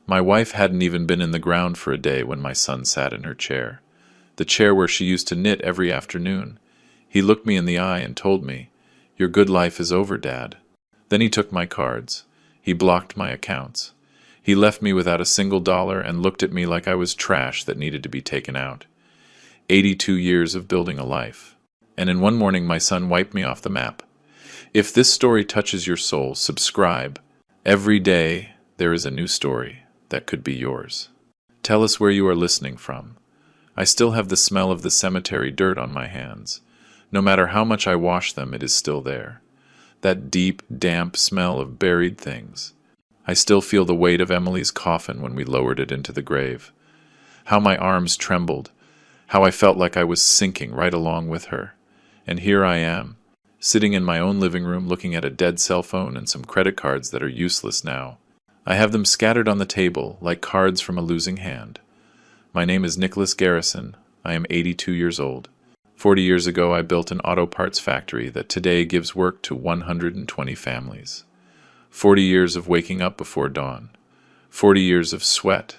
My wife hadn't even been in the ground for a day when my son sat in her chair, the chair where she used to knit every afternoon. He looked me in the eye and told me, "Your good life is over, Dad." Then he took my cards. He blocked my accounts. He left me without a single dollar and looked at me like I was trash that needed to be taken out. 82 years of building a life. And in one morning my son wiped me off the map. If this story touches your soul, subscribe. Every day there is a new story that could be yours. Tell us where you are listening from. I still have the smell of the cemetery dirt on my hands. No matter how much I wash them, it is still there. That deep, damp smell of buried things. I still feel the weight of Emily's coffin when we lowered it into the grave. How my arms trembled. How I felt like I was sinking right along with her. And here I am, sitting in my own living room looking at a dead cell phone and some credit cards that are useless now. I have them scattered on the table like cards from a losing hand. My name is Nicholas Garrison. I am 82 years old. 40 years ago I built an auto parts factory that today gives work to 120 families. 40 years of waking up before dawn. 40 years of sweat,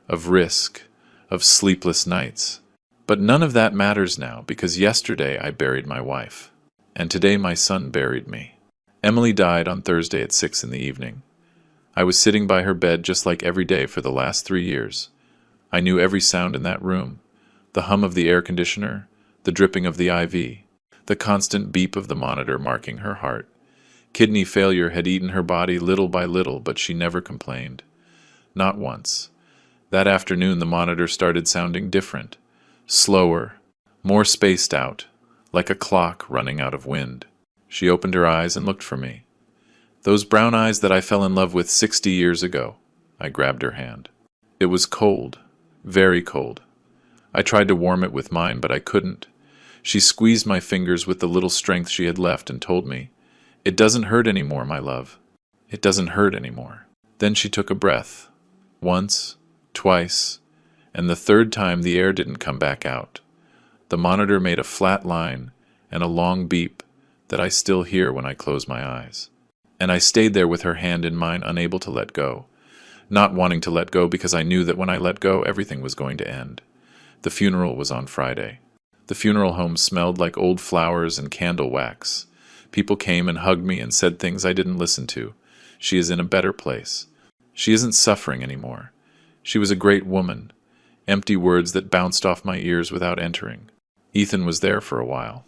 of risk, of sleepless nights. But none of that matters now because yesterday I buried my wife. And today my son buried me. Emily died on Thursday at 6 in the evening. I was sitting by her bed just like every day for the last 3 years. I knew every sound in that room. The hum of the air conditioner, the dripping of the IV, the constant beep of the monitor marking her heart. Kidney failure had eaten her body little by little, but she never complained. Not once. That afternoon the monitor started sounding different, slower, more spaced out, like a clock running out of wind. She opened her eyes and looked for me. Those brown eyes that I fell in love with 60 years ago. I grabbed her hand. It was cold, very cold. I tried to warm it with mine, but I couldn't. She squeezed my fingers with the little strength she had left and told me, "It doesn't hurt anymore, my love. It doesn't hurt anymore." Then she took a breath. Once, twice, and the third time the air didn't come back out. The monitor made a flat line and a long beep that I still hear when I close my eyes. And I stayed there with her hand in mine, unable to let go. Not wanting to let go because I knew that when I let go, everything was going to end. The funeral was on Friday. The funeral home smelled like old flowers and candle wax. People came and hugged me and said things I didn't listen to. She is in a better place. She isn't suffering anymore. She was a great woman. Empty words that bounced off my ears without entering. Ethan was there for a while.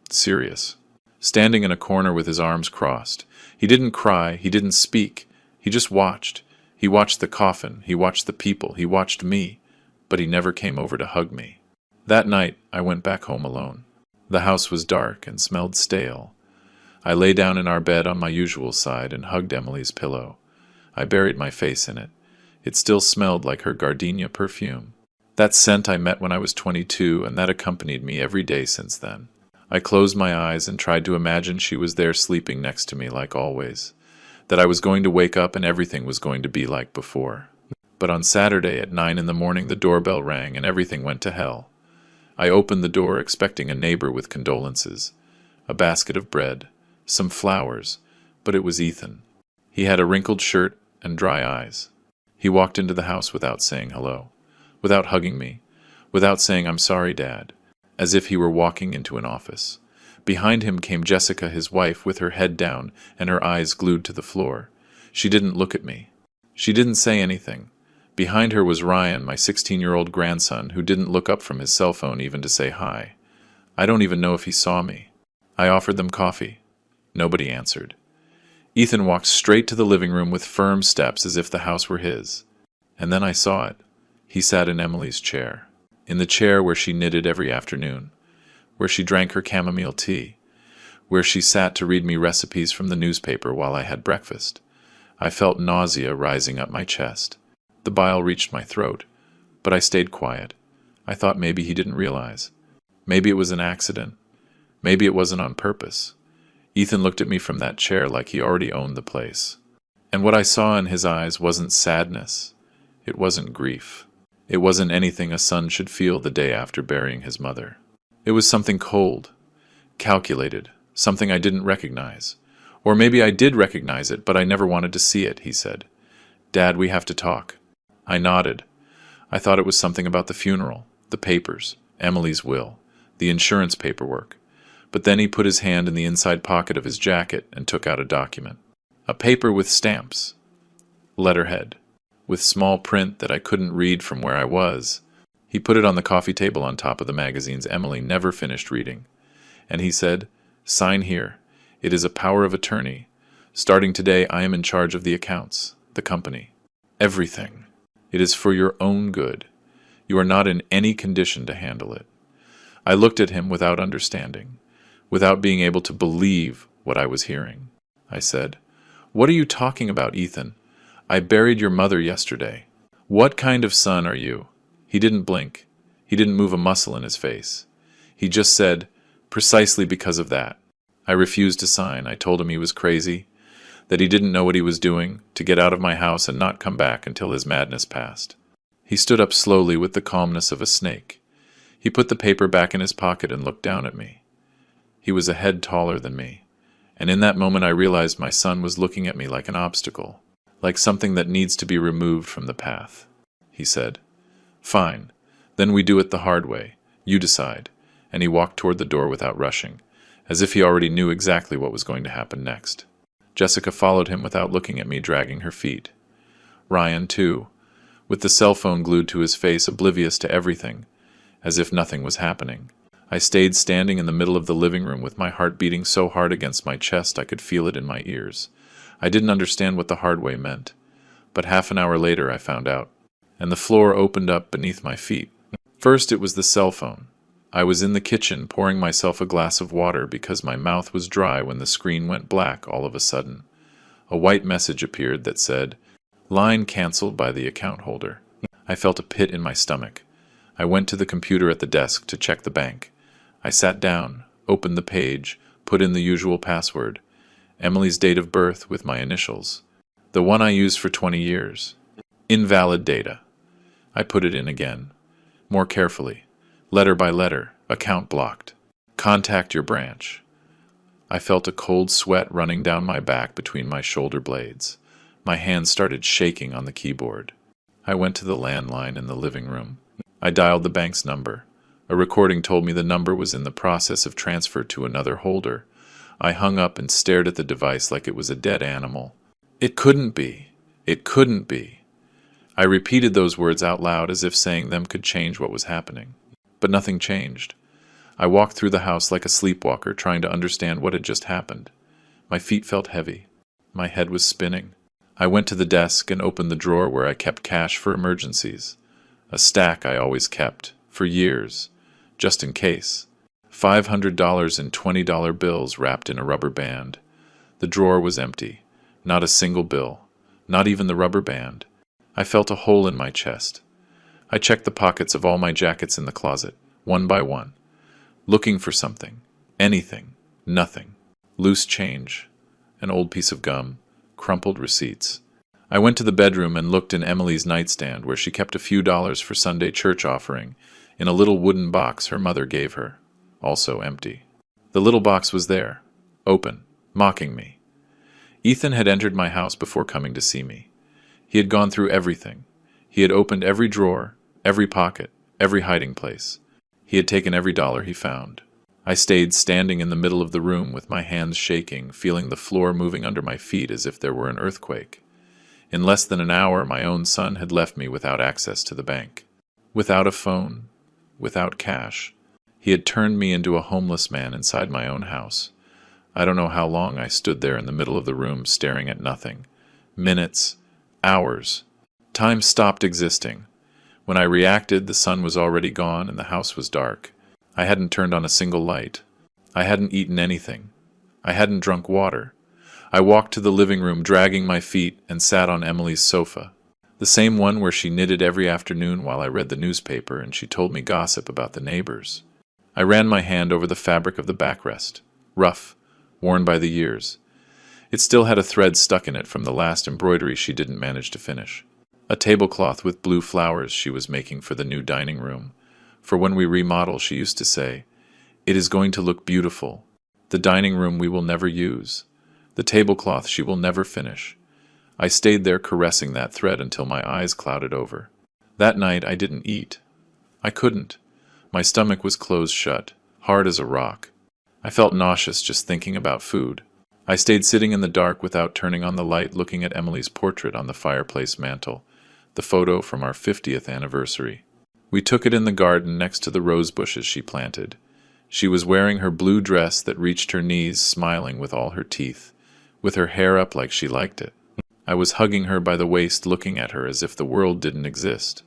Serious. Standing in a corner with his arms crossed. He didn't cry, he didn't speak. He just watched. He watched the coffin, he watched the people, he watched me. But he never came over to hug me. That night, I went back home alone. The house was dark and smelled stale. I lay down in our bed on my usual side and hugged Emily's pillow. I buried my face in it. It still smelled like her gardenia perfume. That scent I met when I was 22, and that accompanied me every day since then. I closed my eyes and tried to imagine she was there sleeping next to me like always. That I was going to wake up and everything was going to be like before. But on Saturday at 9 in the morning the doorbell rang and everything went to hell. I opened the door expecting a neighbor with condolences, a basket of bread, some flowers, but it was Ethan. He had a wrinkled shirt and dry eyes. He walked into the house without saying hello, without hugging me, without saying "I'm sorry, Dad," as if he were walking into an office. Behind him came Jessica, his wife, with her head down and her eyes glued to the floor. She didn't look at me. She didn't say anything. Behind her was Ryan, my 16-year-old grandson, who didn't look up from his cell phone even to say hi. I don't even know if he saw me. I offered them coffee. Nobody answered. Ethan walked straight to the living room with firm steps as if the house were his. And then I saw it. He sat in Emily's chair. In the chair where she knitted every afternoon. Where she drank her chamomile tea. Where she sat to read me recipes from the newspaper while I had breakfast. I felt nausea rising up my chest. The bile reached my throat. But I stayed quiet. I thought maybe he didn't realize. Maybe it was an accident. Maybe it wasn't on purpose. Ethan looked at me from that chair like he already owned the place. And what I saw in his eyes wasn't sadness. It wasn't grief. It wasn't anything a son should feel the day after burying his mother. It was something cold, calculated, something I didn't recognize. Or maybe I did recognize it, but I never wanted to see it, he said. "Dad, we have to talk." I nodded. I thought it was something about the funeral, the papers, Emily's will, the insurance paperwork. But then he put his hand in the inside pocket of his jacket and took out a document. A paper with stamps, letterhead, with small print that I couldn't read from where I was. He put it on the coffee table on top of the magazines Emily never finished reading. And he said, "Sign here. It is a power of attorney. Starting today, I am in charge of the accounts, the company, everything. It is for your own good. You are not in any condition to handle it." I looked at him without understanding, without being able to believe what I was hearing. I said, "What are you talking about, Ethan? I buried your mother yesterday. What kind of son are you?" He didn't blink. He didn't move a muscle in his face. He just said, "Precisely because of that." I refused to sign. I told him he was crazy, that he didn't know what he was doing, to get out of my house and not come back until his madness passed. He stood up slowly with the calmness of a snake. He put the paper back in his pocket and looked down at me. He was a head taller than me, and in that moment I realized my son was looking at me like an obstacle, like something that needs to be removed from the path. He said, "Fine, then we do it the hard way. You decide," and he walked toward the door without rushing, as if he already knew exactly what was going to happen next. Jessica followed him without looking at me, dragging her feet. Ryan, too, with the cell phone glued to his face, oblivious to everything, as if nothing was happening. I stayed standing in the middle of the living room with my heart beating so hard against my chest I could feel it in my ears. I didn't understand what the hard way meant, but half an hour later I found out, and the floor opened up beneath my feet. First it was the cell phone. I was in the kitchen pouring myself a glass of water because my mouth was dry when the screen went black all of a sudden. A white message appeared that said, "Line canceled by the account holder." I felt a pit in my stomach. I went to the computer at the desk to check the bank. I sat down, opened the page, put in the usual password, Emily's date of birth with my initials, the one I used for 20 years. Invalid data. I put it in again, more carefully, letter by letter, account blocked. Contact your branch. I felt a cold sweat running down my back between my shoulder blades. My hands started shaking on the keyboard. I went to the landline in the living room. I dialed the bank's number. A recording told me the number was in the process of transfer to another holder. I hung up and stared at the device like it was a dead animal. It couldn't be. It couldn't be. I repeated those words out loud as if saying them could change what was happening. But nothing changed. I walked through the house like a sleepwalker, trying to understand what had just happened. My feet felt heavy. My head was spinning. I went to the desk and opened the drawer where I kept cash for emergencies. A stack I always kept, for years, just in case. $500 in $20 bills wrapped in a rubber band. The drawer was empty. Not a single bill. Not even the rubber band. I felt a hole in my chest. I checked the pockets of all my jackets in the closet, one by one, looking for something. Anything. Nothing. Loose change. An old piece of gum. Crumpled receipts. I went to the bedroom and looked in Emily's nightstand, where she kept a few dollars for Sunday church offering, in a little wooden box her mother gave her, also empty. The little box was there, open, mocking me. Ethan had entered my house before coming to see me. He had gone through everything. He had opened every drawer, every pocket, every hiding place. He had taken every dollar he found. I stayed standing in the middle of the room with my hands shaking, feeling the floor moving under my feet as if there were an earthquake. In less than an hour, my own son had left me without access to the bank. Without a phone, without cash. He had turned me into a homeless man inside my own house. I don't know how long I stood there in the middle of the room staring at nothing. Minutes, hours. Time stopped existing. When I reacted, the sun was already gone and the house was dark. I hadn't turned on a single light. I hadn't eaten anything. I hadn't drunk water. I walked to the living room, dragging my feet, and sat on Emily's sofa, the same one where she knitted every afternoon while I read the newspaper and she told me gossip about the neighbors. I ran my hand over the fabric of the backrest, rough, worn by the years. It still had a thread stuck in it from the last embroidery she didn't manage to finish. A tablecloth with blue flowers she was making for the new dining room. For when we remodel, she used to say, "It is going to look beautiful. The dining room we will never use. The tablecloth she will never finish. I stayed there caressing that thread until my eyes clouded over. That night I didn't eat. I couldn't. My stomach was closed shut, hard as a rock. I felt nauseous just thinking about food. I stayed sitting in the dark without turning on the light, looking at Emily's portrait on the fireplace mantel, the photo from our 50th anniversary. We took it in the garden next to the rose bushes she planted. She was wearing her blue dress that reached her knees, smiling with all her teeth, with her hair up like she liked it. I was hugging her by the waist, looking at her as if the world didn't exist.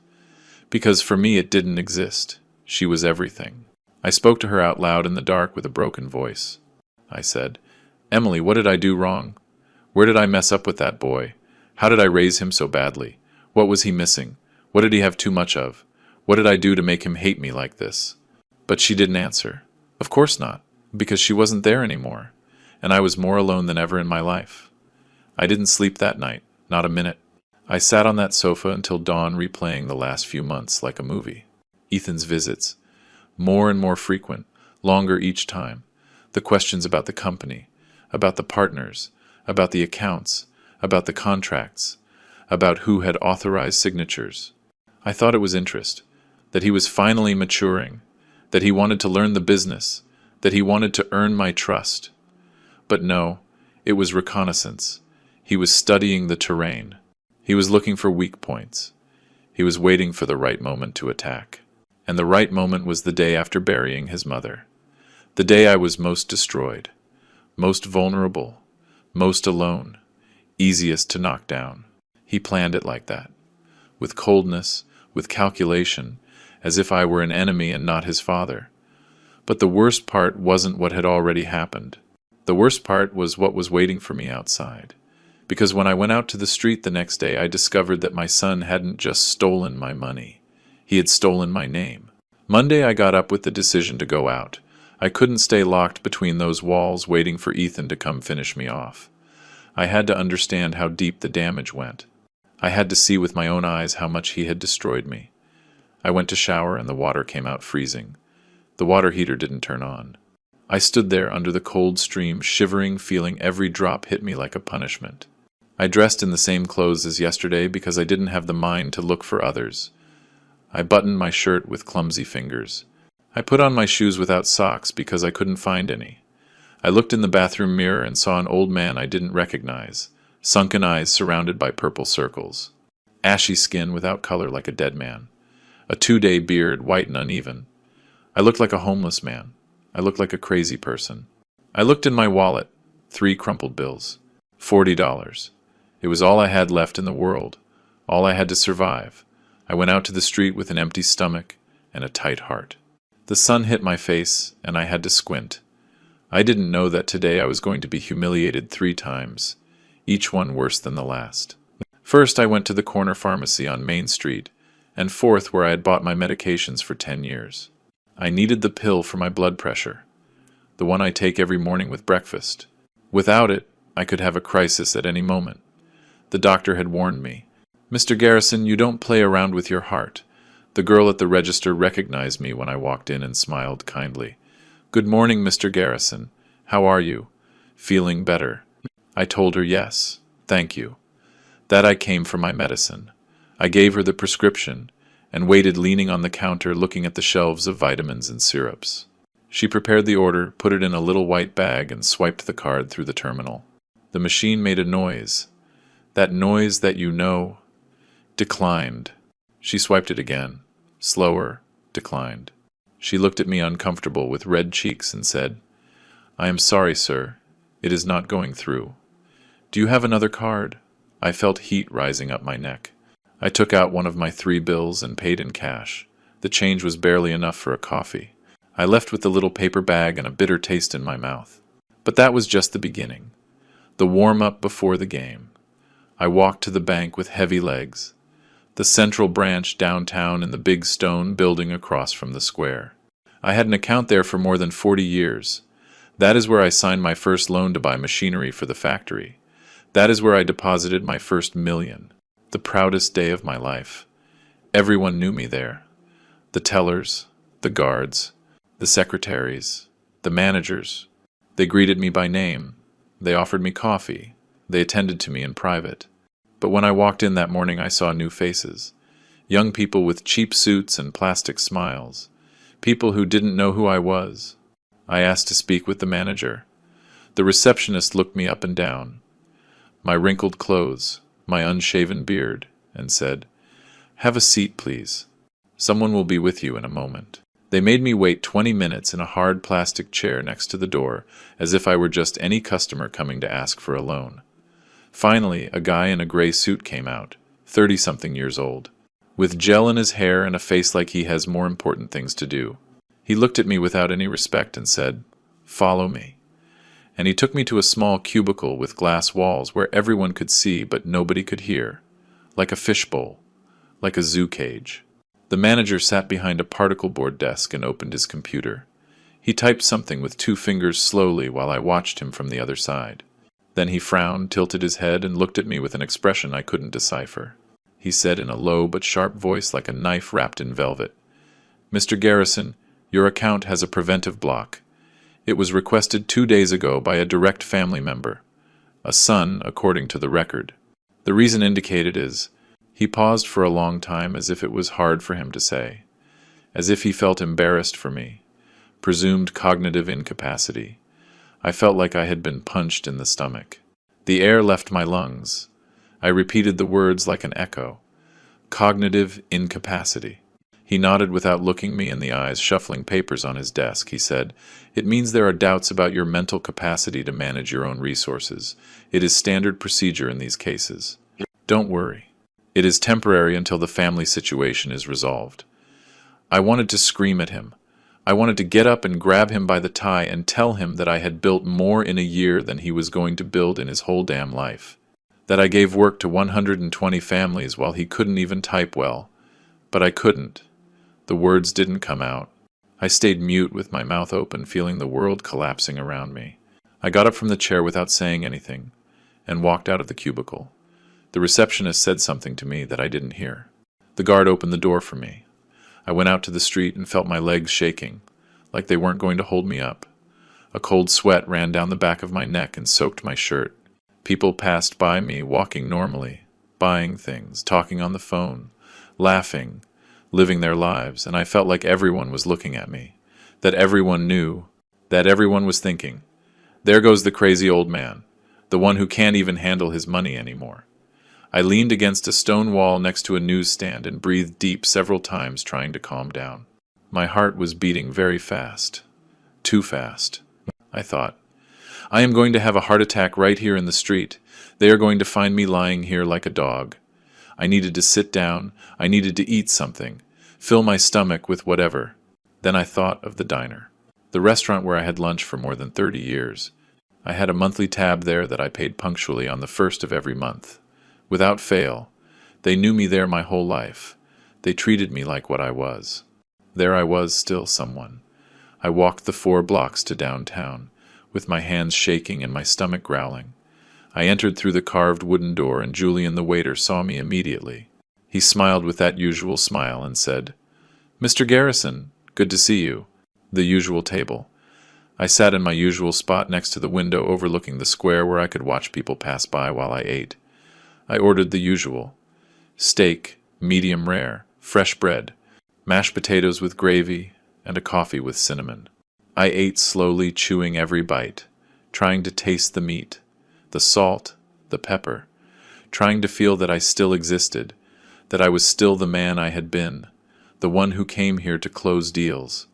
Because for me it didn't exist. She was everything. I spoke to her out loud in the dark with a broken voice. I said, "Emily, what did I do wrong? Where did I mess up with that boy? How did I raise him so badly? What was he missing? What did he have too much of? What did I do to make him hate me like this?" But she didn't answer. Of course not, because she wasn't there anymore, and I was more alone than ever in my life. I didn't sleep that night, not a minute. I sat on that sofa until dawn, replaying the last few months like a movie. Ethan's visits, more and more frequent, longer each time. The questions about the company, about the partners, about the accounts, about the contracts, about who had authorized signatures. I thought it was interest, that he was finally maturing, that he wanted to learn the business, that he wanted to earn my trust. But no, it was reconnaissance. He was studying the terrain. He was looking for weak points. He was waiting for the right moment to attack. And the right moment was the day after burying his mother. The day I was most destroyed, most vulnerable, most alone, easiest to knock down. He planned it like that, with coldness, with calculation, as if I were an enemy and not his father. But the worst part wasn't what had already happened. The worst part was what was waiting for me outside. Because when I went out to the street the next day, I discovered that my son hadn't just stolen my money. He had stolen my name. Monday I got up with the decision to go out. I couldn't stay locked between those walls waiting for Ethan to come finish me off. I had to understand how deep the damage went. I had to see with my own eyes how much he had destroyed me. I went to shower and the water came out freezing. The water heater didn't turn on. I stood there under the cold stream, shivering, feeling every drop hit me like a punishment. I dressed in the same clothes as yesterday because I didn't have the mind to look for others. I buttoned my shirt with clumsy fingers. I put on my shoes without socks because I couldn't find any. I looked in the bathroom mirror and saw an old man I didn't recognize, sunken eyes surrounded by purple circles, ashy skin without color like a dead man, a 2-day beard, white and uneven. I looked like a homeless man. I looked like a crazy person. I looked in my wallet, 3 crumpled bills, $40. It was all I had left in the world, all I had to survive. I went out to the street with an empty stomach and a tight heart. The sun hit my face, and I had to squint. I didn't know that today I was going to be humiliated 3 times, each one worse than the last. First, I went to the corner pharmacy on Main Street, and fourth, where I had bought my medications for 10 years. I needed the pill for my blood pressure, the one I take every morning with breakfast. Without it, I could have a crisis at any moment. The doctor had warned me, "Mr. Garrison, you don't play around with your heart." The girl at the register recognized me when I walked in and smiled kindly. "Good morning, Mr. Garrison. How are you? Feeling better?" I told her yes, thank you. That I came for my medicine. I gave her the prescription and waited leaning on the counter looking at the shelves of vitamins and syrups. She prepared the order, put it in a little white bag, and swiped the card through the terminal. The machine made a noise. That noise that you know. Declined. She swiped it again. Slower. Declined. She looked at me uncomfortable with red cheeks and said, "I am sorry, sir. It is not going through. Do you have another card?" I felt heat rising up my neck. I took out one of my 3 bills and paid in cash. The change was barely enough for a coffee. I left with the little paper bag and a bitter taste in my mouth. But that was just the beginning. The warm-up before the game. I walked to the bank with heavy legs. The central branch downtown in the big stone building across from the square. I had an account there for more than 40 years. That is where I signed my first loan to buy machinery for the factory. That is where I deposited my first $1,000,000. The proudest day of my life. Everyone knew me there. The tellers, the guards, the secretaries, the managers. They greeted me by name. They offered me coffee. They attended to me in private. But when I walked in that morning, I saw new faces. Young people with cheap suits and plastic smiles. People who didn't know who I was. I asked to speak with the manager. The receptionist looked me up and down, my wrinkled clothes, my unshaven beard, and said, "Have a seat, please. Someone will be with you in a moment." They made me wait 20 minutes in a hard plastic chair next to the door, as if I were just any customer coming to ask for a loan. Finally, a guy in a gray suit came out, 30-something years old, with gel in his hair and a face like he has more important things to do. He looked at me without any respect and said, "Follow me." And he took me to a small cubicle with glass walls where everyone could see but nobody could hear, like a fishbowl, like a zoo cage. The manager sat behind a particle board desk and opened his computer. He typed something with 2 fingers slowly while I watched him from the other side. Then he frowned, tilted his head, and looked at me with an expression I couldn't decipher. He said in a low but sharp voice like a knife wrapped in velvet, "Mr. Garrison, your account has a preventive block. It was requested 2 days ago by a direct family member, a son, according to the record. The reason indicated is—" He paused for a long time, as if it was hard for him to say, as if he felt embarrassed for me. Presumed cognitive incapacity. I felt like I had been punched in the stomach. The air left my lungs. I repeated the words like an echo. Cognitive incapacity. He nodded without looking me in the eyes, shuffling papers on his desk. He said, "It means there are doubts about your mental capacity to manage your own resources. It is standard procedure in these cases. Don't worry. It is temporary until the family situation is resolved." I wanted to scream at him. I wanted to get up and grab him by the tie and tell him that I had built more in a year than he was going to build in his whole damn life. That I gave work to 120 families while he couldn't even type well. But I couldn't. The words didn't come out. I stayed mute with my mouth open, feeling the world collapsing around me. I got up from the chair without saying anything and walked out of the cubicle. The receptionist said something to me that I didn't hear. The guard opened the door for me. I went out to the street and felt my legs shaking, like they weren't going to hold me up. A cold sweat ran down the back of my neck and soaked my shirt. People passed by me, walking normally, buying things, talking on the phone, laughing, living their lives, and I felt like everyone was looking at me, that everyone knew, that everyone was thinking, "There goes the crazy old man, the one who can't even handle his money anymore." I leaned against a stone wall next to a newsstand and breathed deep several times, trying to calm down. My heart was beating very fast. Too fast. I thought, "I am going to have a heart attack right here in the street. They are going to find me lying here like a dog." I needed to sit down. I needed to eat something, fill my stomach with whatever. Then I thought of the diner, the restaurant where I had lunch for more than 30 years. I had a monthly tab there that I paid punctually on the 1st of every month. Without fail. They knew me there my whole life. They treated me like what I was. There I was, still someone. I walked the 4 blocks to downtown, with my hands shaking and my stomach growling. I entered through the carved wooden door, and Julian the waiter saw me immediately. He smiled with that usual smile and said, "Mr. Garrison, good to see you." The usual table. I sat in my usual spot next to the window overlooking the square where I could watch people pass by while I ate. I ordered the usual. Steak, medium rare, fresh bread, mashed potatoes with gravy, and a coffee with cinnamon. I ate slowly, chewing every bite, trying to taste the meat, the salt, the pepper, trying to feel that I still existed, that I was still the man I had been, the one who came here to close deals,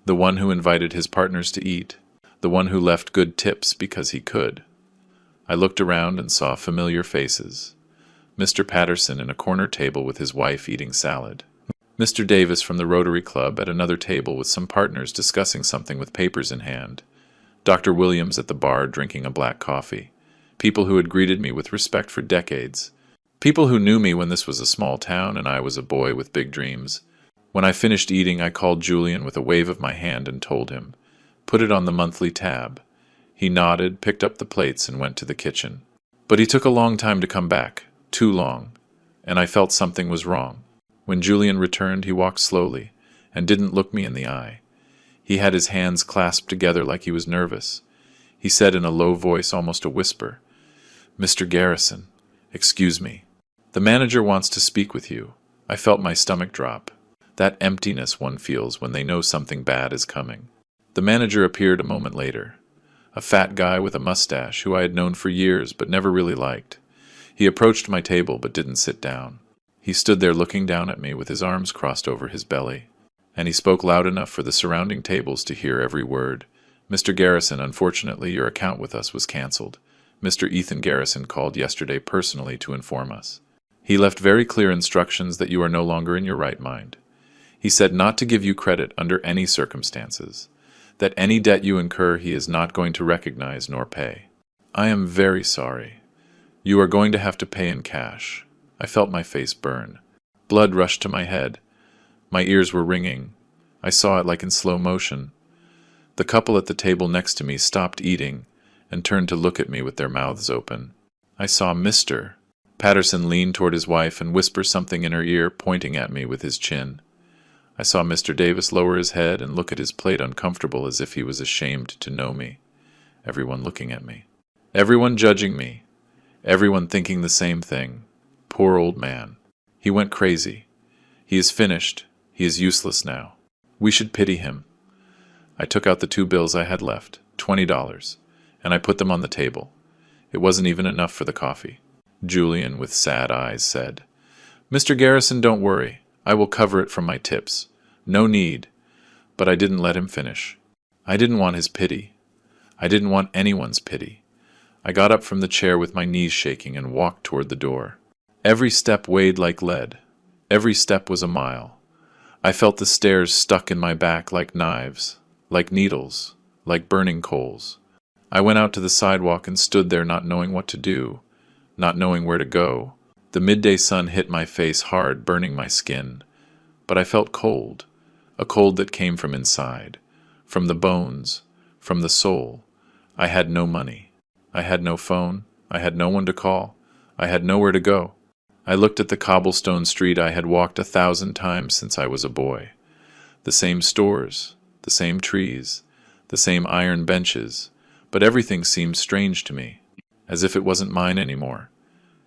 the one who invited his partners to eat, the one who left good tips because he could. I looked around and saw familiar faces. Mr. Patterson in a corner table with his wife eating salad. Mr. Davis from the Rotary Club at another table with some partners discussing something with papers in hand. Dr. Williams at the bar drinking a black coffee. People who had greeted me with respect for decades. People who knew me when this was a small town and I was a boy with big dreams. When I finished eating, I called Julian with a wave of my hand and told him, "Put it on the monthly tab." He nodded, picked up the plates, and went to the kitchen. But he took a long time to come back. Too long, and I felt something was wrong. When Julian returned, he walked slowly and didn't look me in the eye. He had his hands clasped together like he was nervous. He said in a low voice, almost a whisper, "Mr. Garrison, excuse me." "The manager wants to speak with you." I felt my stomach drop. That emptiness one feels when they know something bad is coming. The manager appeared a moment later. A fat guy with a mustache who I had known for years but never really liked. He approached my table but didn't sit down. He stood there looking down at me with his arms crossed over his belly. And he spoke loud enough for the surrounding tables to hear every word. "Mr. Garrison, unfortunately, your account with us was cancelled. Mr. Ethan Garrison called yesterday personally to inform us. He left very clear instructions that you are no longer in your right mind. He said not to give you credit under any circumstances, that any debt you incur he is not going to recognize nor pay. I am very sorry. You are going to have to pay in cash." I felt my face burn. Blood rushed to my head. My ears were ringing. I saw it like in slow motion. The couple at the table next to me stopped eating and turned to look at me with their mouths open. I saw Mr. Patterson lean toward his wife and whisper something in her ear, pointing at me with his chin. I saw Mr. Davis lower his head and look at his plate uncomfortable as if he was ashamed to know me. Everyone looking at me. Everyone judging me. Everyone thinking the same thing. Poor old man. He went crazy. He is finished. He is useless now. We should pity him. I took out the 2 bills I had left, $20, and I put them on the table. It wasn't even enough for the coffee. Julian, with sad eyes, said, "Mr. Garrison, don't worry. I will cover it from my tips. No need." But I didn't let him finish. I didn't want his pity. I didn't want anyone's pity. I got up from the chair with my knees shaking and walked toward the door. Every step weighed like lead. Every step was a mile. I felt the stairs stuck in my back like knives, like needles, like burning coals. I went out to the sidewalk and stood there not knowing what to do, not knowing where to go. The midday sun hit my face hard, burning my skin. But I felt cold, a cold that came from inside, from the bones, from the soul. I had no money. I had no phone. I had no one to call. I had nowhere to go. I looked at the cobblestone street I had walked 1,000 times since I was a boy. The same stores, the same trees, the same iron benches, but everything seemed strange to me, as if it wasn't mine anymore,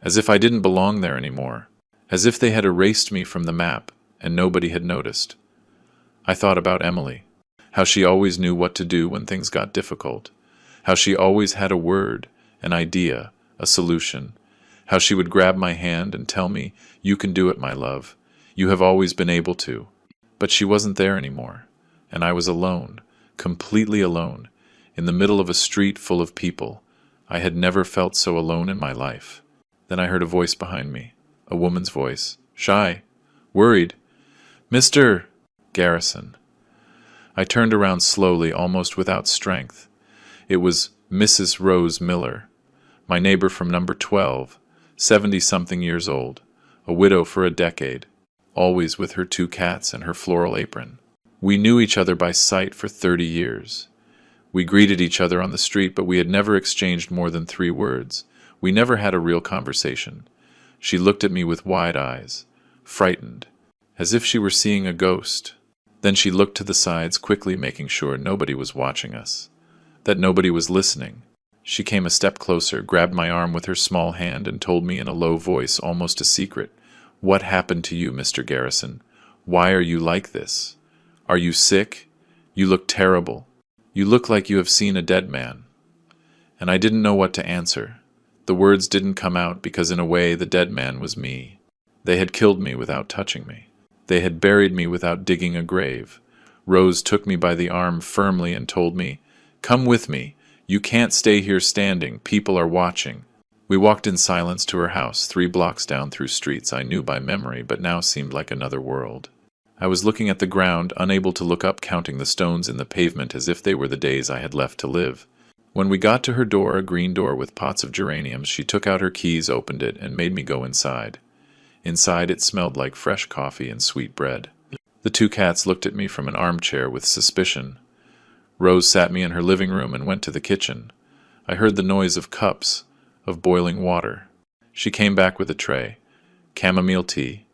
as if I didn't belong there anymore, as if they had erased me from the map and nobody had noticed. I thought about Emily, how she always knew what to do when things got difficult, how she always had a word, an idea, a solution, how she would grab my hand and tell me, "You can do it, my love. You have always been able to." But she wasn't there anymore, and I was alone, completely alone, in the middle of a street full of people. I had never felt so alone in my life. Then I heard a voice behind me, a woman's voice, shy, worried. "Mr. Garrison." I turned around slowly, almost without strength. It was Mrs. Rose Miller, my neighbor from number 12, 70-something years old, a widow for a decade, always with her 2 cats and her floral apron. We knew each other by sight for 30 years. We greeted each other on the street, but we had never exchanged more than 3 words. We never had a real conversation. She looked at me with wide eyes, frightened, as if she were seeing a ghost. Then she looked to the sides, quickly making sure nobody was watching us, that nobody was listening. She came a step closer, grabbed my arm with her small hand, and told me in a low voice, almost a secret, "What happened to you, Mr. Garrison? Why are you like this? Are you sick? You look terrible. You look like you have seen a dead man." And I didn't know what to answer. The words didn't come out because in a way the dead man was me. They had killed me without touching me. They had buried me without digging a grave. Rose took me by the arm firmly and told me, "Come with me. You can't stay here standing. People are watching." We walked in silence to her house, 3 blocks down through streets I knew by memory but now seemed like another world. I was looking at the ground, unable to look up, counting the stones in the pavement as if they were the days I had left to live. When we got to her door, a green door with pots of geraniums, she took out her keys, opened it, and made me go inside. Inside it smelled like fresh coffee and sweet bread. The 2 cats looked at me from an armchair with suspicion. Rose sat me in her living room and went to the kitchen. I heard the noise of cups, of boiling water. She came back with a tray, chamomile tea,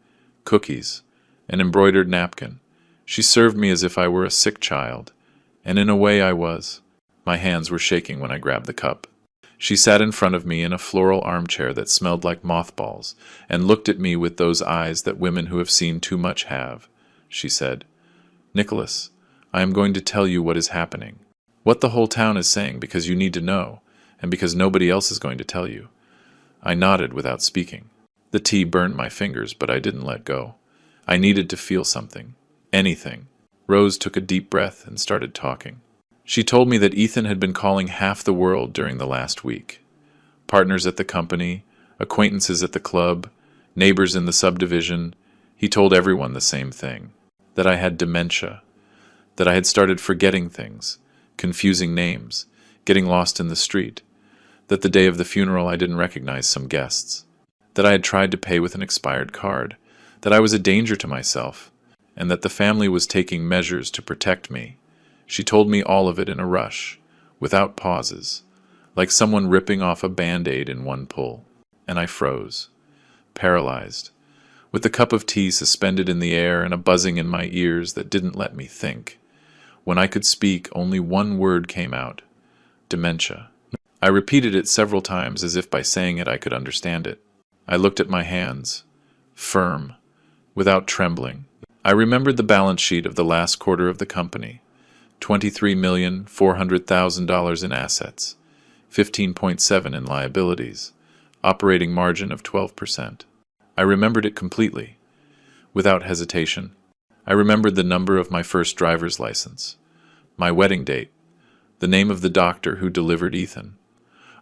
cookies, an embroidered napkin. She served me as if I were a sick child, and in a way I was. My hands were shaking when I grabbed the cup. She sat in front of me in a floral armchair that smelled like mothballs, and looked at me with those eyes that women who have seen too much have. She said, "Nicholas, I am going to tell you what is happening. What the whole town is saying, because you need to know, and because nobody else is going to tell you." I nodded without speaking. The tea burned my fingers, but I didn't let go. I needed to feel something. Anything. Rose took a deep breath and started talking. She told me that Ethan had been calling half the world during the last week. Partners at the company, acquaintances at the club, neighbors in the subdivision. He told everyone the same thing. That I had dementia. That I had started forgetting things, confusing names, getting lost in the street. That the day of the funeral I didn't recognize some guests. That I had tried to pay with an expired card. That I was a danger to myself. And that the family was taking measures to protect me. She told me all of it in a rush, without pauses, like someone ripping off a Band-Aid in one pull. And I froze, paralyzed, with the cup of tea suspended in the air and a buzzing in my ears that didn't let me think. When I could speak, only one word came out: dementia. I repeated it several times as if by saying it I could understand it. I looked at my hands, firm, without trembling. I remembered the balance sheet of the last quarter of the company. $23,400,000 in assets, 15.7 in liabilities, operating margin of 12%. I remembered it completely, without hesitation. I remembered the number of my first driver's license, my wedding date, the name of the doctor who delivered Ethan.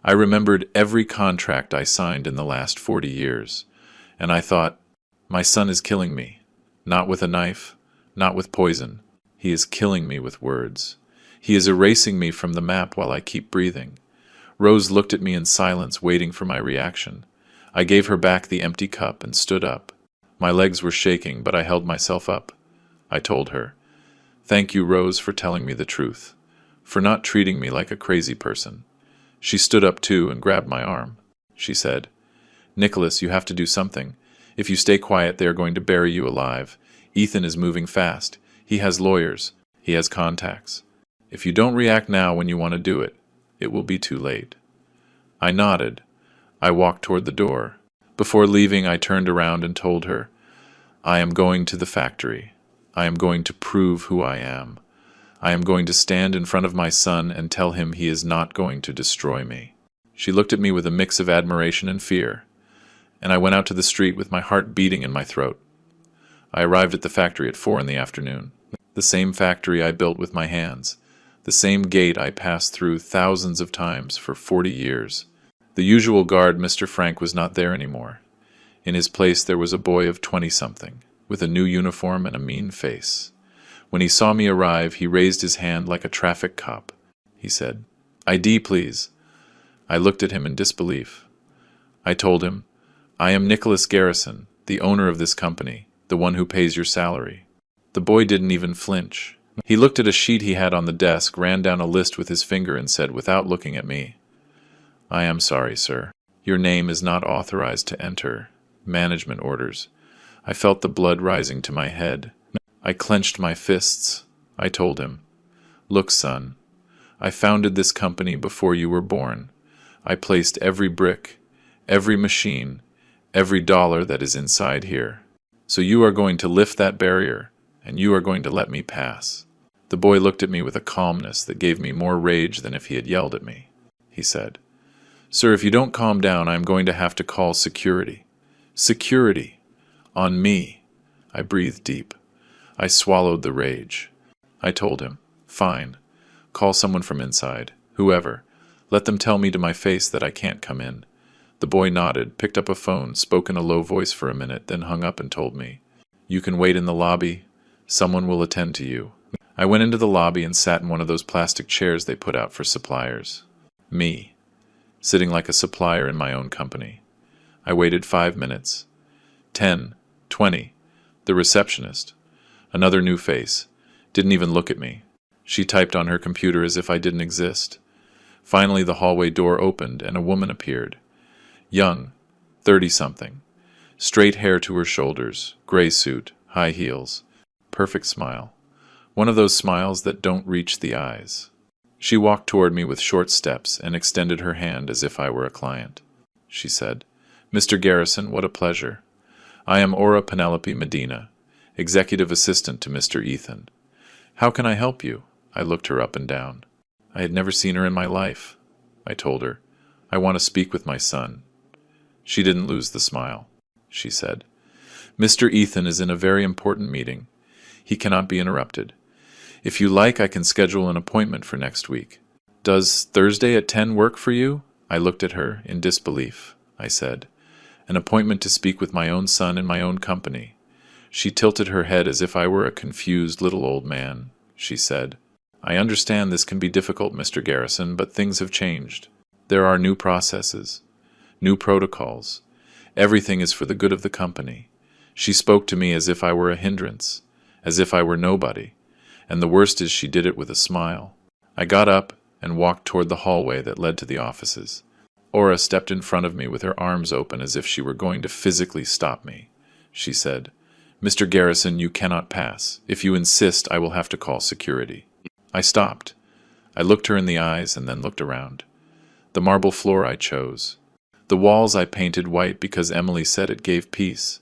I remembered every contract I signed in the last 40 years, and I thought, my son is killing me, not with a knife, not with poison. He is killing me with words. He is erasing me from the map while I keep breathing. Rose looked at me in silence, waiting for my reaction. I gave her back the empty cup and stood up. My legs were shaking, but I held myself up. I told her, "Thank you, Rose, for telling me the truth, for not treating me like a crazy person." She stood up too and grabbed my arm. She said, "Nicholas, you have to do something. If you stay quiet, they are going to bury you alive. Ethan is moving fast. He has lawyers. He has contacts. If you don't react now when you want to do it, it will be too late." I nodded. I walked toward the door. Before leaving, I turned around and told her, "I am going to the factory. I am going to prove who I am. I am going to stand in front of my son and tell him he is not going to destroy me." She looked at me with a mix of admiration and fear, and I went out to the street with my heart beating in my throat. I arrived at the factory at 4 in the afternoon. The same factory I built with my hands. The same gate I passed through thousands of times for 40 years. The usual guard, Mr. Frank, was not there anymore. In his place there was a boy of 20-something, with a new uniform and a mean face. When he saw me arrive, he raised his hand like a traffic cop. He said, "ID, please." I looked at him in disbelief. I told him, "I am Nicholas Garrison, the owner of this company, the one who pays your salary." The boy didn't even flinch. He looked at a sheet he had on the desk, ran down a list with his finger, and said, without looking at me, "I am sorry, sir. Your name is not authorized to enter. Management orders." I felt the blood rising to my head. I clenched my fists. I told him, "Look, son, I founded this company before you were born. I placed every brick, every machine, every dollar that is inside here. So you are going to lift that barrier, and you are going to let me pass." The boy looked at me with a calmness that gave me more rage than if he had yelled at me. He said, "Sir, if you don't calm down, I am going to have to call security." Security! On me! I breathed deep. I swallowed the rage. I told him, "Fine. Call someone from inside. Whoever. Let them tell me to my face that I can't come in." The boy nodded, picked up a phone, spoke in a low voice for a minute, then hung up and told me, "You can wait in the lobby. Someone will attend to you." I went into the lobby and sat in one of those plastic chairs they put out for suppliers. Me, sitting like a supplier in my own company. I waited 5 minutes. 10, 20. The receptionist. Another new face. Didn't even look at me. She typed on her computer as if I didn't exist. Finally, the hallway door opened and a woman appeared. Young, 30-something. Straight hair to her shoulders, gray suit, high heels. Perfect smile. One of those smiles that don't reach the eyes. She walked toward me with short steps and extended her hand as if I were a client. She said, "Mr. Garrison, what a pleasure. I am Aura Penelope Medina, executive assistant to Mr. Ethan. How can I help you?" I looked her up and down. I had never seen her in my life. I told her, "I want to speak with my son." She didn't lose the smile. She said, "Mr. Ethan is in a very important meeting. He cannot be interrupted. If you like, I can schedule an appointment for next week. Does Thursday at 10 work for you?" I looked at her in disbelief. I said, "An appointment to speak with my own son in my own company." She tilted her head as if I were a confused little old man. She said, "I understand this can be difficult, Mr. Garrison, but things have changed. There are new processes, new protocols. Everything is for the good of the company." She spoke to me as if I were a hindrance, as if I were nobody, and the worst is she did it with a smile. I got up and walked toward the hallway that led to the offices. Aura stepped in front of me with her arms open as if she were going to physically stop me. She said, "Mr. Garrison, you cannot pass. If you insist, I will have to call security." I stopped. I looked her in the eyes and then looked around. The marble floor I chose. The walls I painted white because Emily said it gave peace.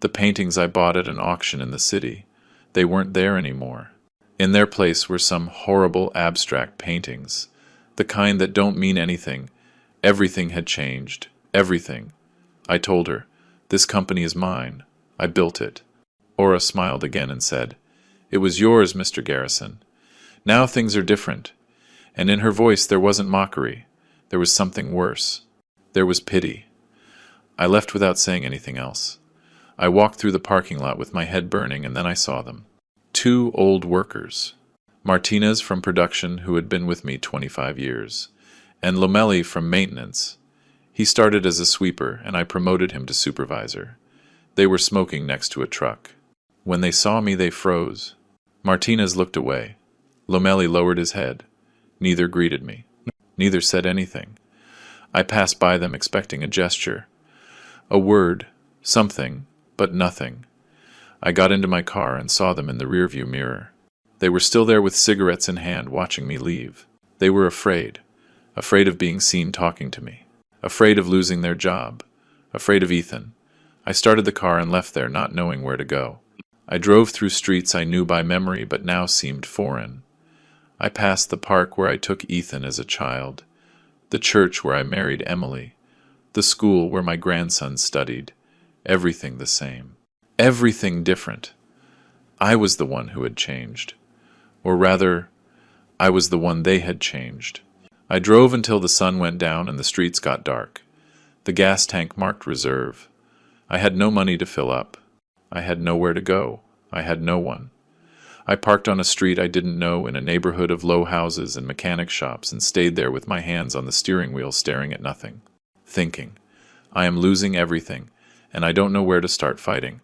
The paintings I bought at an auction in the city. They weren't there anymore. In their place were some horrible abstract paintings, the kind that don't mean anything. Everything had changed. Everything. I told her, "This company is mine. I built it." Aura smiled again and said, "It was yours, Mr. Garrison. Now things are different." And in her voice there wasn't mockery. There was something worse. There was pity. I left without saying anything else. I walked through the parking lot with my head burning, and then I saw them. Two old workers. Martinez from production, who had been with me 25 years, and Lomelli from maintenance. He started as a sweeper, and I promoted him to supervisor. They were smoking next to a truck. When they saw me, they froze. Martinez looked away. Lomelli lowered his head. Neither greeted me. Neither said anything. I passed by them expecting a gesture. A word. Something. But nothing. I got into my car and saw them in the rearview mirror. They were still there with cigarettes in hand, watching me leave. They were afraid. Afraid of being seen talking to me. Afraid of losing their job. Afraid of Ethan. I started the car and left there, not knowing where to go. I drove through streets I knew by memory but now seemed foreign. I passed the park where I took Ethan as a child, the church where I married Emily, the school where my grandson studied. Everything the same. Everything different. I was the one who had changed. Or rather, I was the one they had changed. I drove until the sun went down and the streets got dark. The gas tank marked reserve. I had no money to fill up. I had nowhere to go. I had no one. I parked on a street I didn't know in a neighborhood of low houses and mechanic shops and stayed there with my hands on the steering wheel staring at nothing. Thinking, I am losing everything, and I don't know where to start fighting.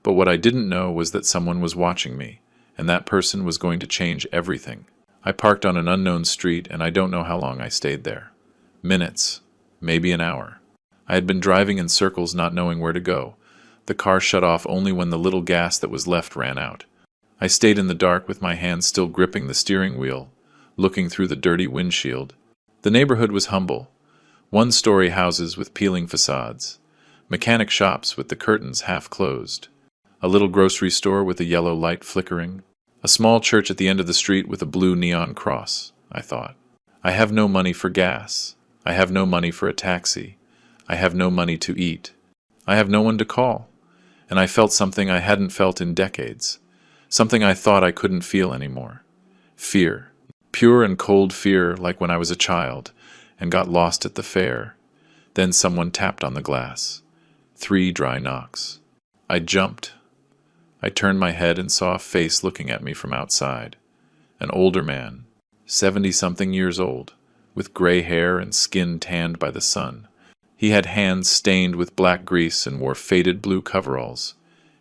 But what I didn't know was that someone was watching me, and that person was going to change everything. I parked on an unknown street, and I don't know how long I stayed there. Minutes, maybe an hour. I had been driving in circles not knowing where to go. The car shut off only when the little gas that was left ran out. I stayed in the dark with my hands still gripping the steering wheel, looking through the dirty windshield. The neighborhood was humble. One-story houses with peeling facades. Mechanic shops with the curtains half closed. A little grocery store with a yellow light flickering. A small church at the end of the street with a blue neon cross, I thought. I have no money for gas. I have no money for a taxi. I have no money to eat. I have no one to call. And I felt something I hadn't felt in decades. Something I thought I couldn't feel anymore. Fear. Pure and cold fear like when I was a child and got lost at the fair. Then someone tapped on the glass. 3 dry knocks. I jumped. I turned my head and saw a face looking at me from outside. An older man, 70-something years old, with gray hair and skin tanned by the sun. He had hands stained with black grease and wore faded blue coveralls.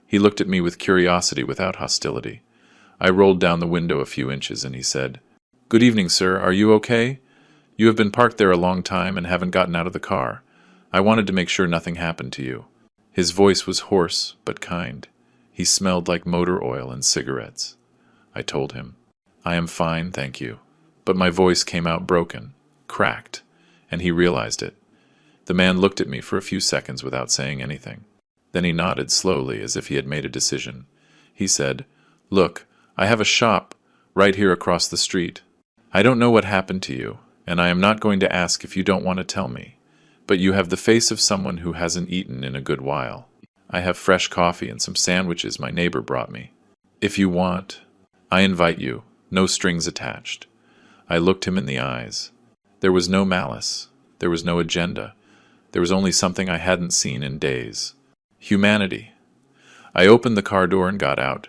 He looked at me with curiosity without hostility. I rolled down the window a few inches and he said, "Good evening, sir. Are you okay? You have been parked there a long time and haven't gotten out of the car. I wanted to make sure nothing happened to you." His voice was hoarse but kind. He smelled like motor oil and cigarettes. I told him, "I am fine, thank you." but my voice came out broken, cracked, and he realized it. The man looked at me for a few seconds without saying anything. Then he nodded slowly as if he had made a decision. He said, "Look, I have a shop right here across the street. I don't know what happened to you, and I am not going to ask if you don't want to tell me. But you have the face of someone who hasn't eaten in a good while. I have fresh coffee and some sandwiches my neighbor brought me. If you want, I invite you, no strings attached." I looked him in the eyes. There was no malice. There was no agenda. There was only something I hadn't seen in days. Humanity. I opened the car door and got out.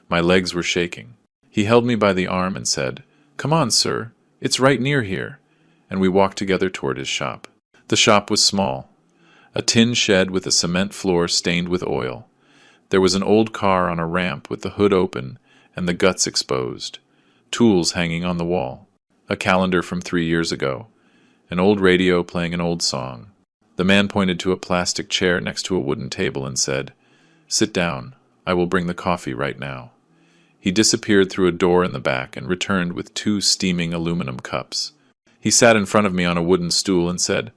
My legs were shaking. He held me by the arm and said, "Come on, sir. It's right near here." And we walked together toward his shop. The shop was small. A tin shed with a cement floor stained with oil. There was an old car on a ramp with the hood open and the guts exposed. Tools hanging on the wall. A calendar from 3 years ago. An old radio playing an old song. The man pointed to a plastic chair next to a wooden table and said, "Sit down. I will bring the coffee right now." He disappeared through a door in the back and returned with 2 steaming aluminum cups. He sat in front of me on a wooden stool and said,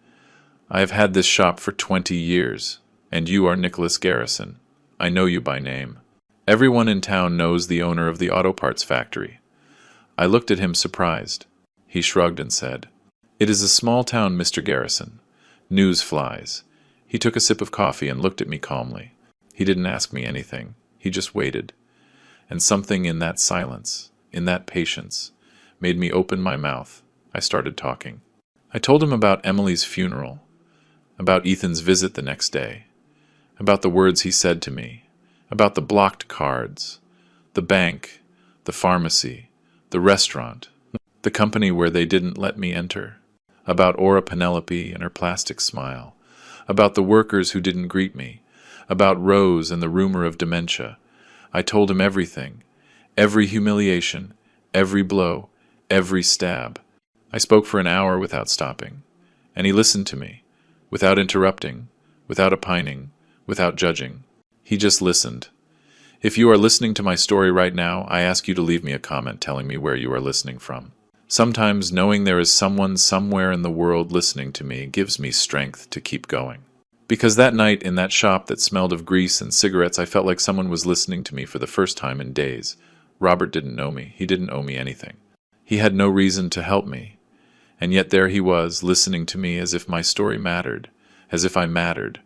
"I have had this shop for 20 years, and you are Nicholas Garrison. I know you by name. Everyone in town knows the owner of the auto parts factory." I looked at him surprised. He shrugged and said, "It is a small town, Mr. Garrison. News flies." He took a sip of coffee and looked at me calmly. He didn't ask me anything. He just waited. And something in that silence, in that patience, made me open my mouth. I started talking. I told him about Emily's funeral, about Ethan's visit the next day, about the words he said to me, about the blocked cards, the bank, the pharmacy, the restaurant, the company where they didn't let me enter, about Aura Penelope and her plastic smile, about the workers who didn't greet me, about Rose and the rumor of dementia. I told him everything, every humiliation, every blow, every stab. I spoke for an hour without stopping, and he listened to me, without interrupting, without opining, without judging. He just listened. If you are listening to my story right now, I ask you to leave me a comment telling me where you are listening from. Sometimes knowing there is someone somewhere in the world listening to me gives me strength to keep going. Because that night in that shop that smelled of grease and cigarettes, I felt like someone was listening to me for the first time in days. Robert didn't know me. He didn't owe me anything. He had no reason to help me. And yet there he was, listening to me as if my story mattered, as if I mattered,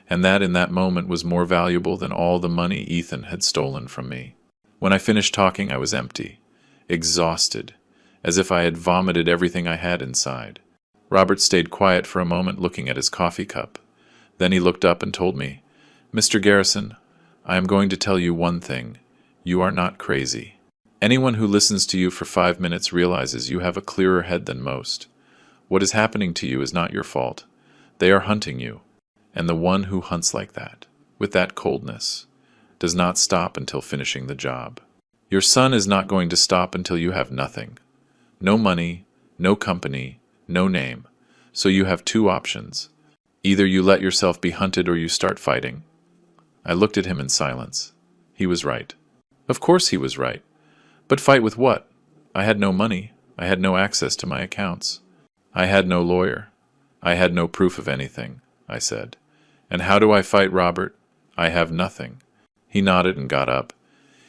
and that in that moment was more valuable than all the money Ethan had stolen from me. When I finished talking, I was empty, exhausted, as if I had vomited everything I had inside. Robert stayed quiet for a moment, looking at his coffee cup. Then he looked up and told me, "Mr. Garrison, I am going to tell you one thing. You are not crazy. Anyone who listens to you for 5 minutes realizes you have a clearer head than most. What is happening to you is not your fault. They are hunting you. And the one who hunts like that, with that coldness, does not stop until finishing the job. Your son is not going to stop until you have nothing. No money, no company, no name. So you have 2 options. Either you let yourself be hunted or you start fighting." I looked at him in silence. He was right. Of course he was right. But fight with what? I had no money. I had no access to my accounts. I had no lawyer. I had no proof of anything, I said. "And how do I fight, Robert? I have nothing." He nodded and got up.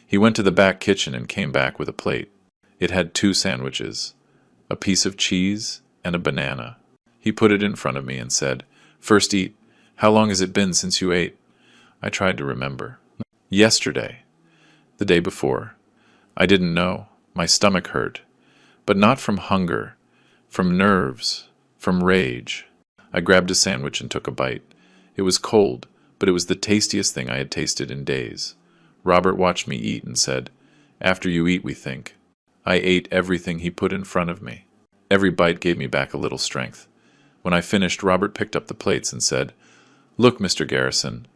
He went to the back kitchen and came back with a plate. It had 2 sandwiches, a piece of cheese and a banana. He put it in front of me and said, "First eat. How long has it been since you ate?" I tried to remember. "Yesterday. The day before. I didn't know. My stomach hurt. But not from hunger. From nerves. From rage." I grabbed a sandwich and took a bite. It was cold, but it was the tastiest thing I had tasted in days. Robert watched me eat and said, "After you eat, we think." I ate everything he put in front of me. Every bite gave me back a little strength. When I finished, Robert picked up the plates and said, "Look, Mr. Garrison,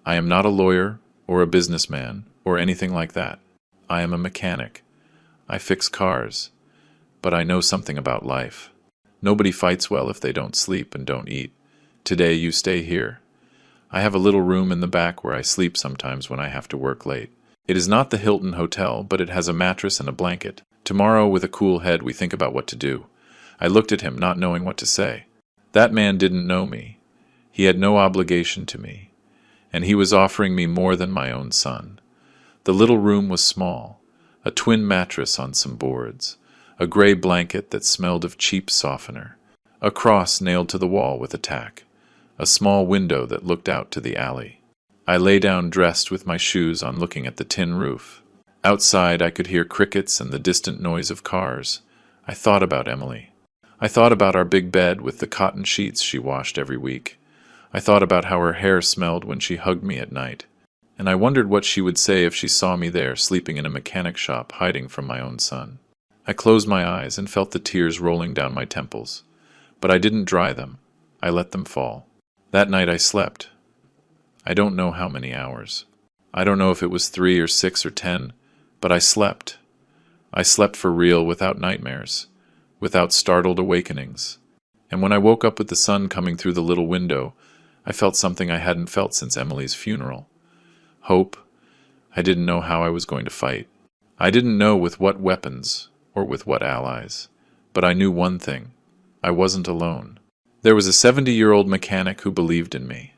I am not a lawyer or a businessman or anything like that. I am a mechanic. I fix cars. But I know something about life. Nobody fights well if they don't sleep and don't eat. Today you stay here. I have a little room in the back where I sleep sometimes when I have to work late. It is not the Hilton Hotel, but it has a mattress and a blanket. Tomorrow, with a cool head, we think about what to do. I looked at him, not knowing what to say. That man didn't know me. He had no obligation to me. And he was offering me more than my own son. The little room was small, a twin mattress on some boards, a gray blanket that smelled of cheap softener, a cross nailed to the wall with a tack, a small window that looked out to the alley. I lay down dressed with my shoes on, looking at the tin roof. Outside I could hear crickets and the distant noise of cars. I thought about Emily. I thought about our big bed with the cotton sheets she washed every week. I thought about how her hair smelled when she hugged me at night. And I wondered what she would say if she saw me there, sleeping in a mechanic shop, hiding from my own son. I closed my eyes and felt the tears rolling down my temples. But I didn't dry them. I let them fall. That night I slept. I don't know how many hours. I don't know if it was 3 or 6 or 10, but I slept. I slept for real, without nightmares, without startled awakenings. And when I woke up with the sun coming through the little window, I felt something I hadn't felt since Emily's funeral. Hope. I didn't know how I was going to fight. I didn't know with what weapons or with what allies. But I knew one thing. I wasn't alone. There was a 70-year-old mechanic who believed in me,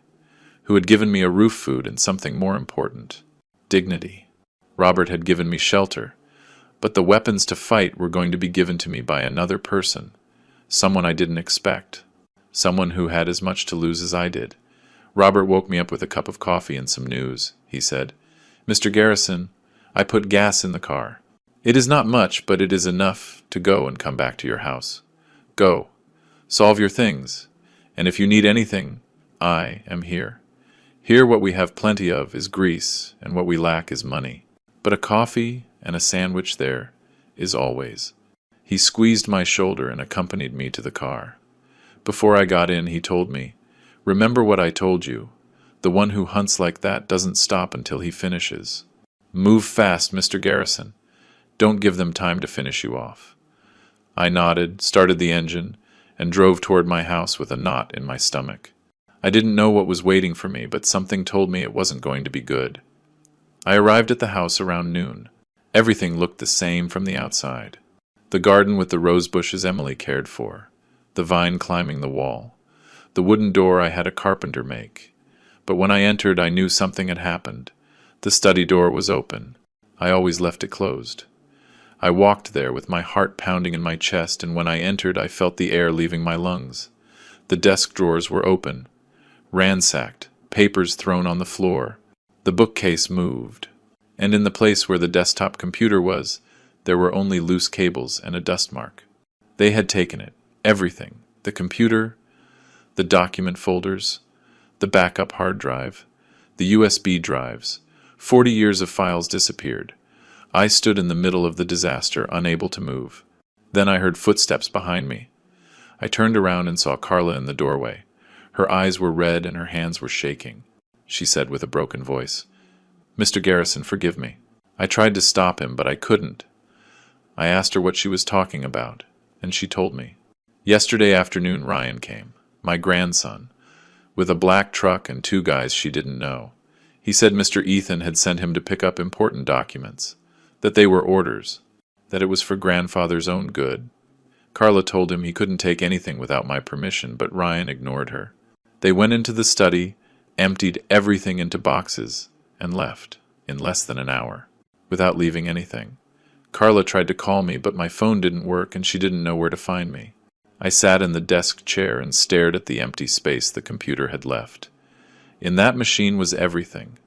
who had given me a roof, food, and something more important, dignity. Robert had given me shelter, but the weapons to fight were going to be given to me by another person, someone I didn't expect, someone who had as much to lose as I did. Robert woke me up with a cup of coffee and some news. He said, "Mr. Garrison, I put gas in the car. It is not much, but it is enough to go and come back to your house. Go, solve your things, and if you need anything, I am here. Here what we have plenty of is grease, and what we lack is money. But a coffee and a sandwich there is always." He squeezed my shoulder and accompanied me to the car. Before I got in, he told me, "Remember what I told you. The one who hunts like that doesn't stop until he finishes. Move fast, Mr. Garrison. Don't give them time to finish you off." I nodded, started the engine, and drove toward my house with a knot in my stomach. I didn't know what was waiting for me, but something told me it wasn't going to be good. I arrived at the house around noon. Everything looked the same from the outside. The garden with the rose bushes Emily cared for, the vine climbing the wall, the wooden door I had a carpenter make. But when I entered, I knew something had happened. The study door was open. I always left it closed. I walked there with my heart pounding in my chest, and when I entered, I felt the air leaving my lungs. The desk drawers were open, ransacked, papers thrown on the floor. The bookcase moved, and in the place where the desktop computer was, there were only loose cables and a dust mark. They had taken it, everything, the computer, the document folders, the backup hard drive, the USB drives. 40 years of files disappeared. I stood in the middle of the disaster, unable to move. Then I heard footsteps behind me. I turned around and saw Carla in the doorway. Her eyes were red and her hands were shaking. She said with a broken voice, "Mr. Garrison, forgive me." I tried to stop him, but I couldn't. I asked her what she was talking about, and she told me. Yesterday afternoon Ryan came, my grandson, with a black truck and 2 guys she didn't know. He said Mr. Ethan had sent him to pick up important documents, that they were orders, that it was for grandfather's own good. Carla told him he couldn't take anything without my permission, but Ryan ignored her. They went into the study, emptied everything into boxes, and left, in less than an hour, without leaving anything. Carla tried to call me, but my phone didn't work and she didn't know where to find me. I sat in the desk chair and stared at the empty space the computer had left. In that machine was everything.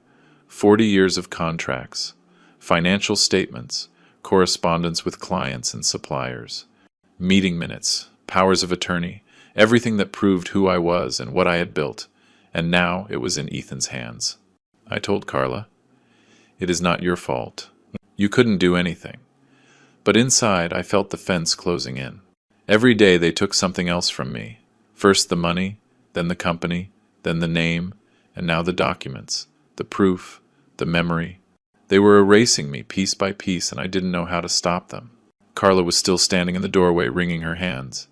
40 years of contracts, financial statements, correspondence with clients and suppliers, meeting minutes, powers of attorney, everything that proved who I was and what I had built, and now it was in Ethan's hands. I told Carla, "It is not your fault. You couldn't do anything." But inside I felt the fence closing in. Every day they took something else from me. First the money, then the company, then the name, and now the documents, the proof, the memory. They were erasing me piece by piece, and I didn't know how to stop them. Carla was still standing in the doorway, wringing her hands.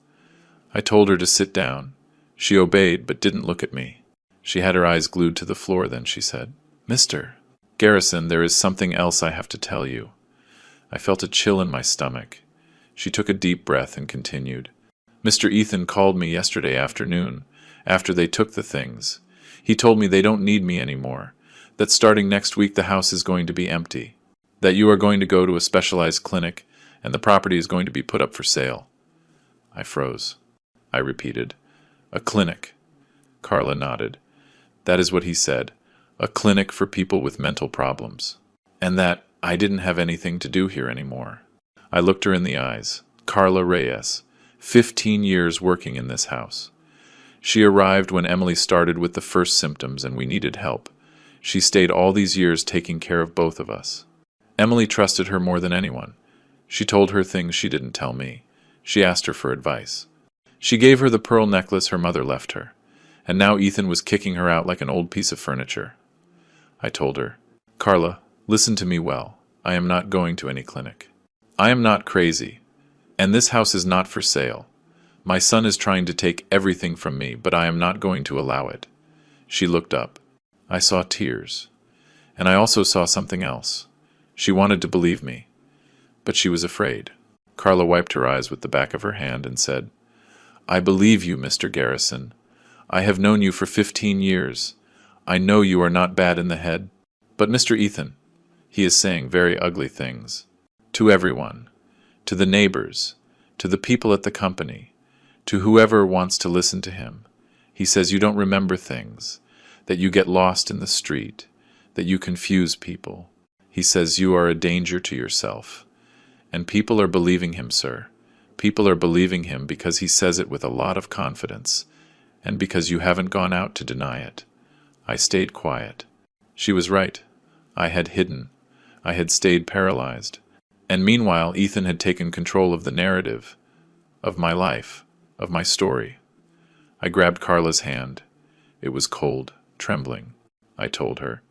I told her to sit down. She obeyed, but didn't look at me. She had her eyes glued to the floor, then she said, "Mr. Garrison, there is something else I have to tell you." I felt a chill in my stomach. She took a deep breath and continued. Mr. Ethan called me yesterday afternoon, after they took the things. He told me they don't need me anymore, that starting next week the house is going to be empty, that you are going to go to a specialized clinic, and the property is going to be put up for sale. I froze. I repeated, "A clinic." Carla nodded. That is what he said, a clinic for people with mental problems. And that I didn't have anything to do here anymore. I looked her in the eyes. Carla Reyes, 15 years working in this house. She arrived when Emily started with the first symptoms and we needed help. She stayed all these years taking care of both of us. Emily trusted her more than anyone. She told her things she didn't tell me. She asked her for advice. She gave her the pearl necklace her mother left her. And now Ethan was kicking her out like an old piece of furniture. I told her, "Carla, listen to me well. I am not going to any clinic. I am not crazy. And this house is not for sale. My son is trying to take everything from me, but I am not going to allow it." She looked up. I saw tears. And I also saw something else. She wanted to believe me. But she was afraid. Carla wiped her eyes with the back of her hand and said, "I believe you, Mr. Garrison. I have known you for 15 years. I know you are not bad in the head. But Mr. Ethan, he is saying very ugly things. To everyone. To the neighbors. To the people at the company. To whoever wants to listen to him. He says you don't remember things. That you get lost in the street. That you confuse people. He says you are a danger to yourself. And people are believing him, sir. People are believing him because he says it with a lot of confidence. And because you haven't gone out to deny it." I stayed quiet. She was right. I had hidden. I had stayed paralyzed. And meanwhile, Ethan had taken control of the narrative, of my life, of my story. I grabbed Carla's hand. It was cold, trembling. I told her,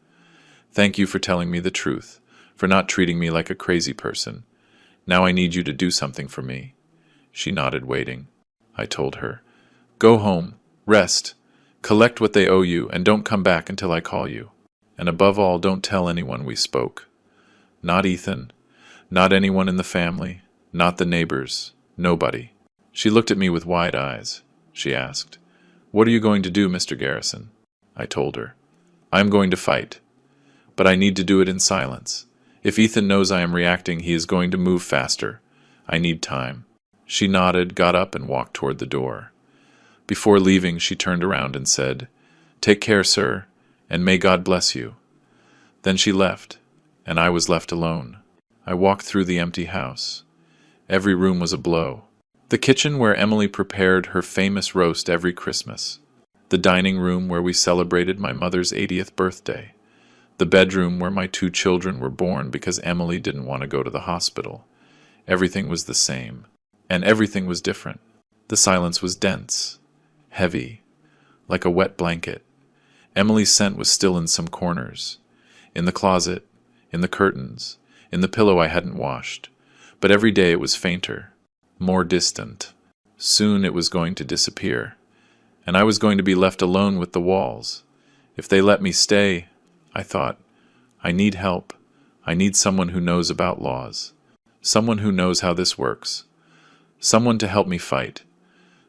"Thank you for telling me the truth, for not treating me like a crazy person. Now I need you to do something for me." She nodded, waiting. I told her, "Go home. Rest. Collect what they owe you, and don't come back until I call you. And above all, don't tell anyone we spoke. Not Ethan. Not anyone in the family. Not the neighbors. Nobody." She looked at me with wide eyes. She asked, "What are you going to do, Mr. Garrison?" I told her, "I am going to fight. But I need to do it in silence. If Ethan knows I am reacting, he is going to move faster. I need time." She nodded, got up, and walked toward the door. Before leaving, she turned around and said, "Take care, sir, and may God bless you." Then she left, and I was left alone. I walked through the empty house. Every room was a blow. The kitchen where Emily prepared her famous roast every Christmas. The dining room where we celebrated my mother's 80th birthday. The bedroom where my 2 children were born because Emily didn't want to go to the hospital. Everything was the same, and everything was different. The silence was dense. Heavy, like a wet blanket. Emily's scent was still in some corners. In the closet, in the curtains, in the pillow I hadn't washed. But every day it was fainter, more distant. Soon it was going to disappear. And I was going to be left alone with the walls. If they let me stay, I thought, I need help. I need someone who knows about laws. Someone who knows how this works. Someone to help me fight.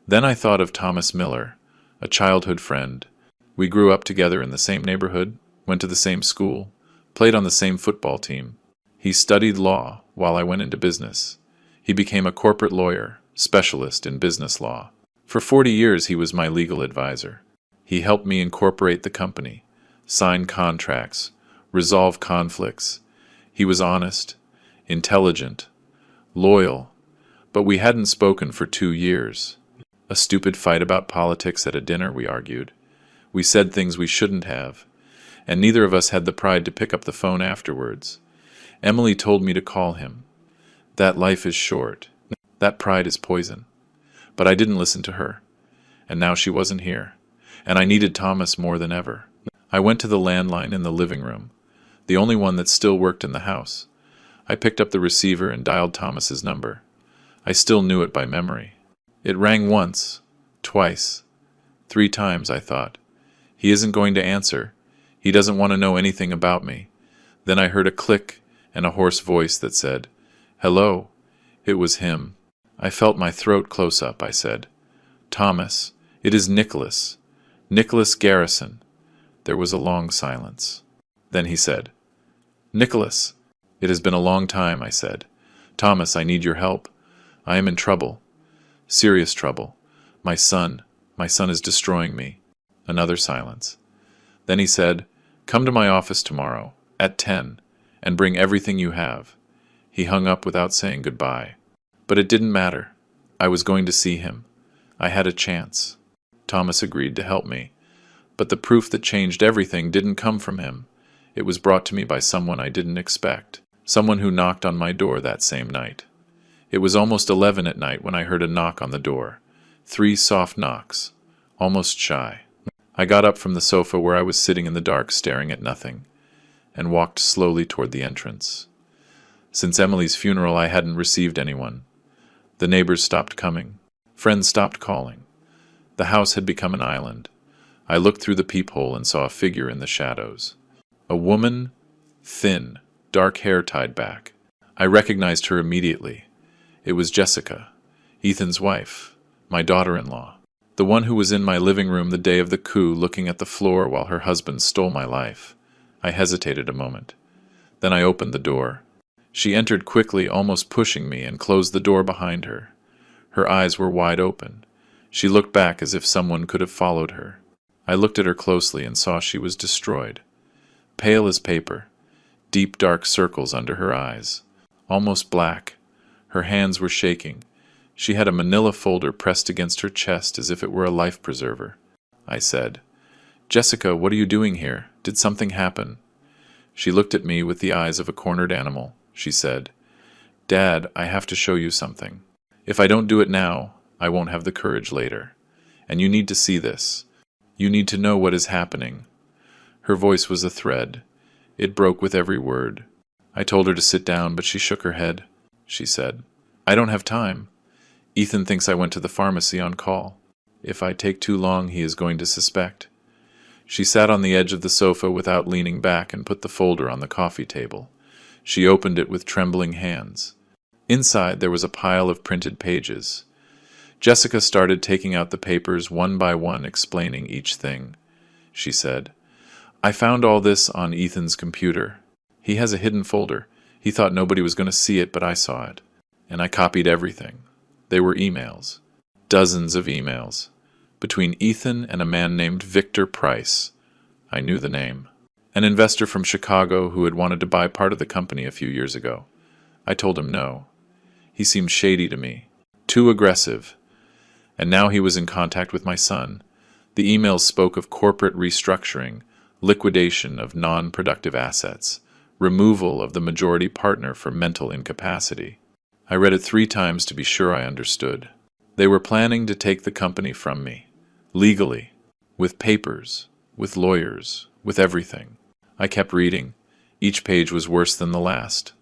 Then I thought of Thomas Miller, a childhood friend. We grew up together in the same neighborhood, went to the same school, played on the same football team. He studied law while I went into business. He became a corporate lawyer, specialist in business law. For 40 years he was my legal advisor. He helped me incorporate the company, sign contracts, resolve conflicts. He was honest, intelligent, loyal, but we hadn't spoken for 2 years. A stupid fight about politics at a dinner, we argued. We said things we shouldn't have, and neither of us had the pride to pick up the phone afterwards. Emily told me to call him. That life is short. That pride is poison. But I didn't listen to her. And now she wasn't here. And I needed Thomas more than ever. I went to the landline in the living room, the only one that still worked in the house. I picked up the receiver and dialed Thomas's number. I still knew it by memory. It rang once, twice, 3 times, I thought. He isn't going to answer. He doesn't want to know anything about me. Then I heard a click and a hoarse voice that said, "Hello." It was him. I felt my throat close up. I said, "Thomas, it is Nicholas. Nicholas Garrison." There was a long silence. Then he said, "Nicholas." "It has been a long time," I said. "Thomas, I need your help. I am in trouble. Serious trouble. My son is destroying me." Another silence. Then he said, "Come to my office tomorrow, at 10, and bring everything you have." He hung up without saying goodbye. But it didn't matter. I was going to see him. I had a chance. Thomas agreed to help me. But the proof that changed everything didn't come from him. It was brought to me by someone I didn't expect. Someone who knocked on my door that same night. It was almost 11 at night when I heard a knock on the door. 3 soft knocks. Almost shy. I got up from the sofa where I was sitting in the dark staring at nothing, and walked slowly toward the entrance. Since Emily's funeral I hadn't received anyone. The neighbors stopped coming. Friends stopped calling. The house had become an island. I looked through the peephole and saw a figure in the shadows. A woman, thin, dark hair tied back. I recognized her immediately. It was Jessica, Ethan's wife, my daughter-in-law, the one who was in my living room the day of the coup looking at the floor while her husband stole my life. I hesitated a moment. Then I opened the door. She entered quickly, almost pushing me, and closed the door behind her. Her eyes were wide open. She looked back as if someone could have followed her. I looked at her closely and saw she was destroyed. Pale as paper, deep dark circles under her eyes, almost black. Her hands were shaking. She had a manila folder pressed against her chest as if it were a life preserver. I said, "Jessica, what are you doing here? Did something happen?" She looked at me with the eyes of a cornered animal. She said, "Dad, I have to show you something. If I don't do it now, I won't have the courage later. And you need to see this. You need to know what is happening." Her voice was a thread. It broke with every word. I told her to sit down, but she shook her head. She said, "I don't have time. Ethan thinks I went to the pharmacy on call. If I take too long, he is going to suspect." She sat on the edge of the sofa without leaning back and put the folder on the coffee table. She opened it with trembling hands. Inside there was a pile of printed pages. Jessica started taking out the papers one by one, explaining each thing. She said, "I found all this on Ethan's computer. He has a hidden folder. He thought nobody was going to see it, but I saw it. And I copied everything. They were emails. Dozens of emails. Between Ethan and a man named Victor Price. I knew the name. An investor from Chicago who had wanted to buy part of the company a few years ago. I told him no. He seemed shady to me. Too aggressive. And now he was in contact with my son. The emails spoke of corporate restructuring, liquidation of non-productive assets, removal of the majority partner for mental incapacity. I read it 3 times to be sure I understood. They were planning to take the company from me, legally, with papers, with lawyers, with everything. I kept reading. Each page was worse than the last.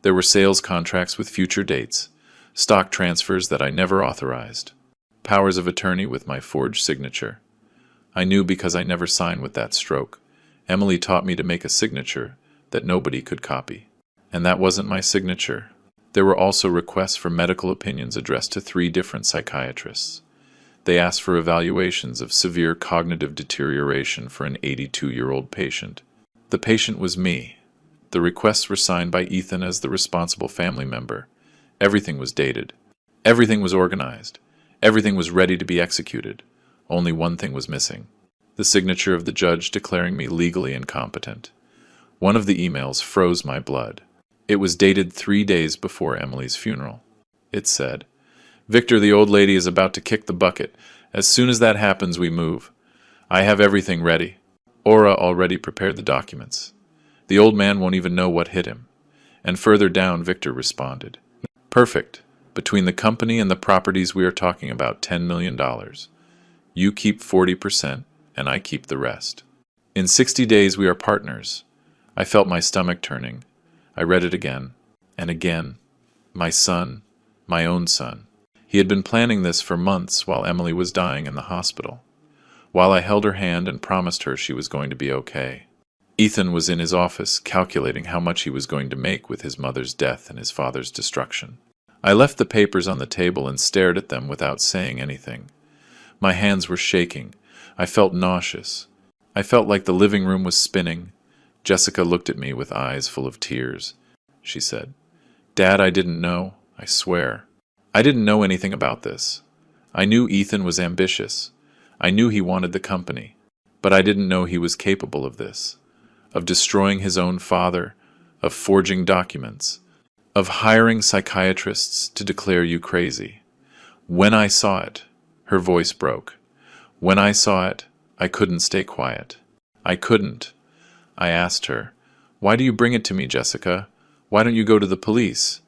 There were sales contracts with future dates, stock transfers that I never authorized, powers of attorney with my forged signature. I knew because I never signed with that stroke. Emily taught me to make a signature that nobody could copy. And that wasn't my signature. There were also requests for medical opinions addressed to 3 different psychiatrists. They asked for evaluations of severe cognitive deterioration for an 82-year-old patient. The patient was me. The requests were signed by Ethan as the responsible family member. Everything was dated. Everything was organized. Everything was ready to be executed. Only one thing was missing: the signature of the judge declaring me legally incompetent. One of the emails froze my blood. It was dated 3 days before Emily's funeral. It said, "Victor, the old lady is about to kick the bucket. As soon as that happens, we move. I have everything ready. Aura already prepared the documents. The old man won't even know what hit him." And further down, Victor responded, "Perfect. Between the company and the properties we are talking about, $10 million. You keep 40%, and I keep the rest. In 60 days, we are partners." I felt my stomach turning. I read it again, and again. My son, my own son. He had been planning this for months while Emily was dying in the hospital, while I held her hand and promised her she was going to be okay. Ethan was in his office calculating how much he was going to make with his mother's death and his father's destruction. I left the papers on the table and stared at them without saying anything. My hands were shaking. I felt nauseous. I felt like the living room was spinning. Jessica looked at me with eyes full of tears. She said, "Dad, I didn't know. I swear. I didn't know anything about this. I knew Ethan was ambitious. I knew he wanted the company. But I didn't know he was capable of this. Of destroying his own father. Of forging documents. Of hiring psychiatrists to declare you crazy. When I saw it," her voice broke. "When I saw it, I couldn't stay quiet. I couldn't." I asked her, "Why do you bring it to me, Jessica? Why don't you go to the police?"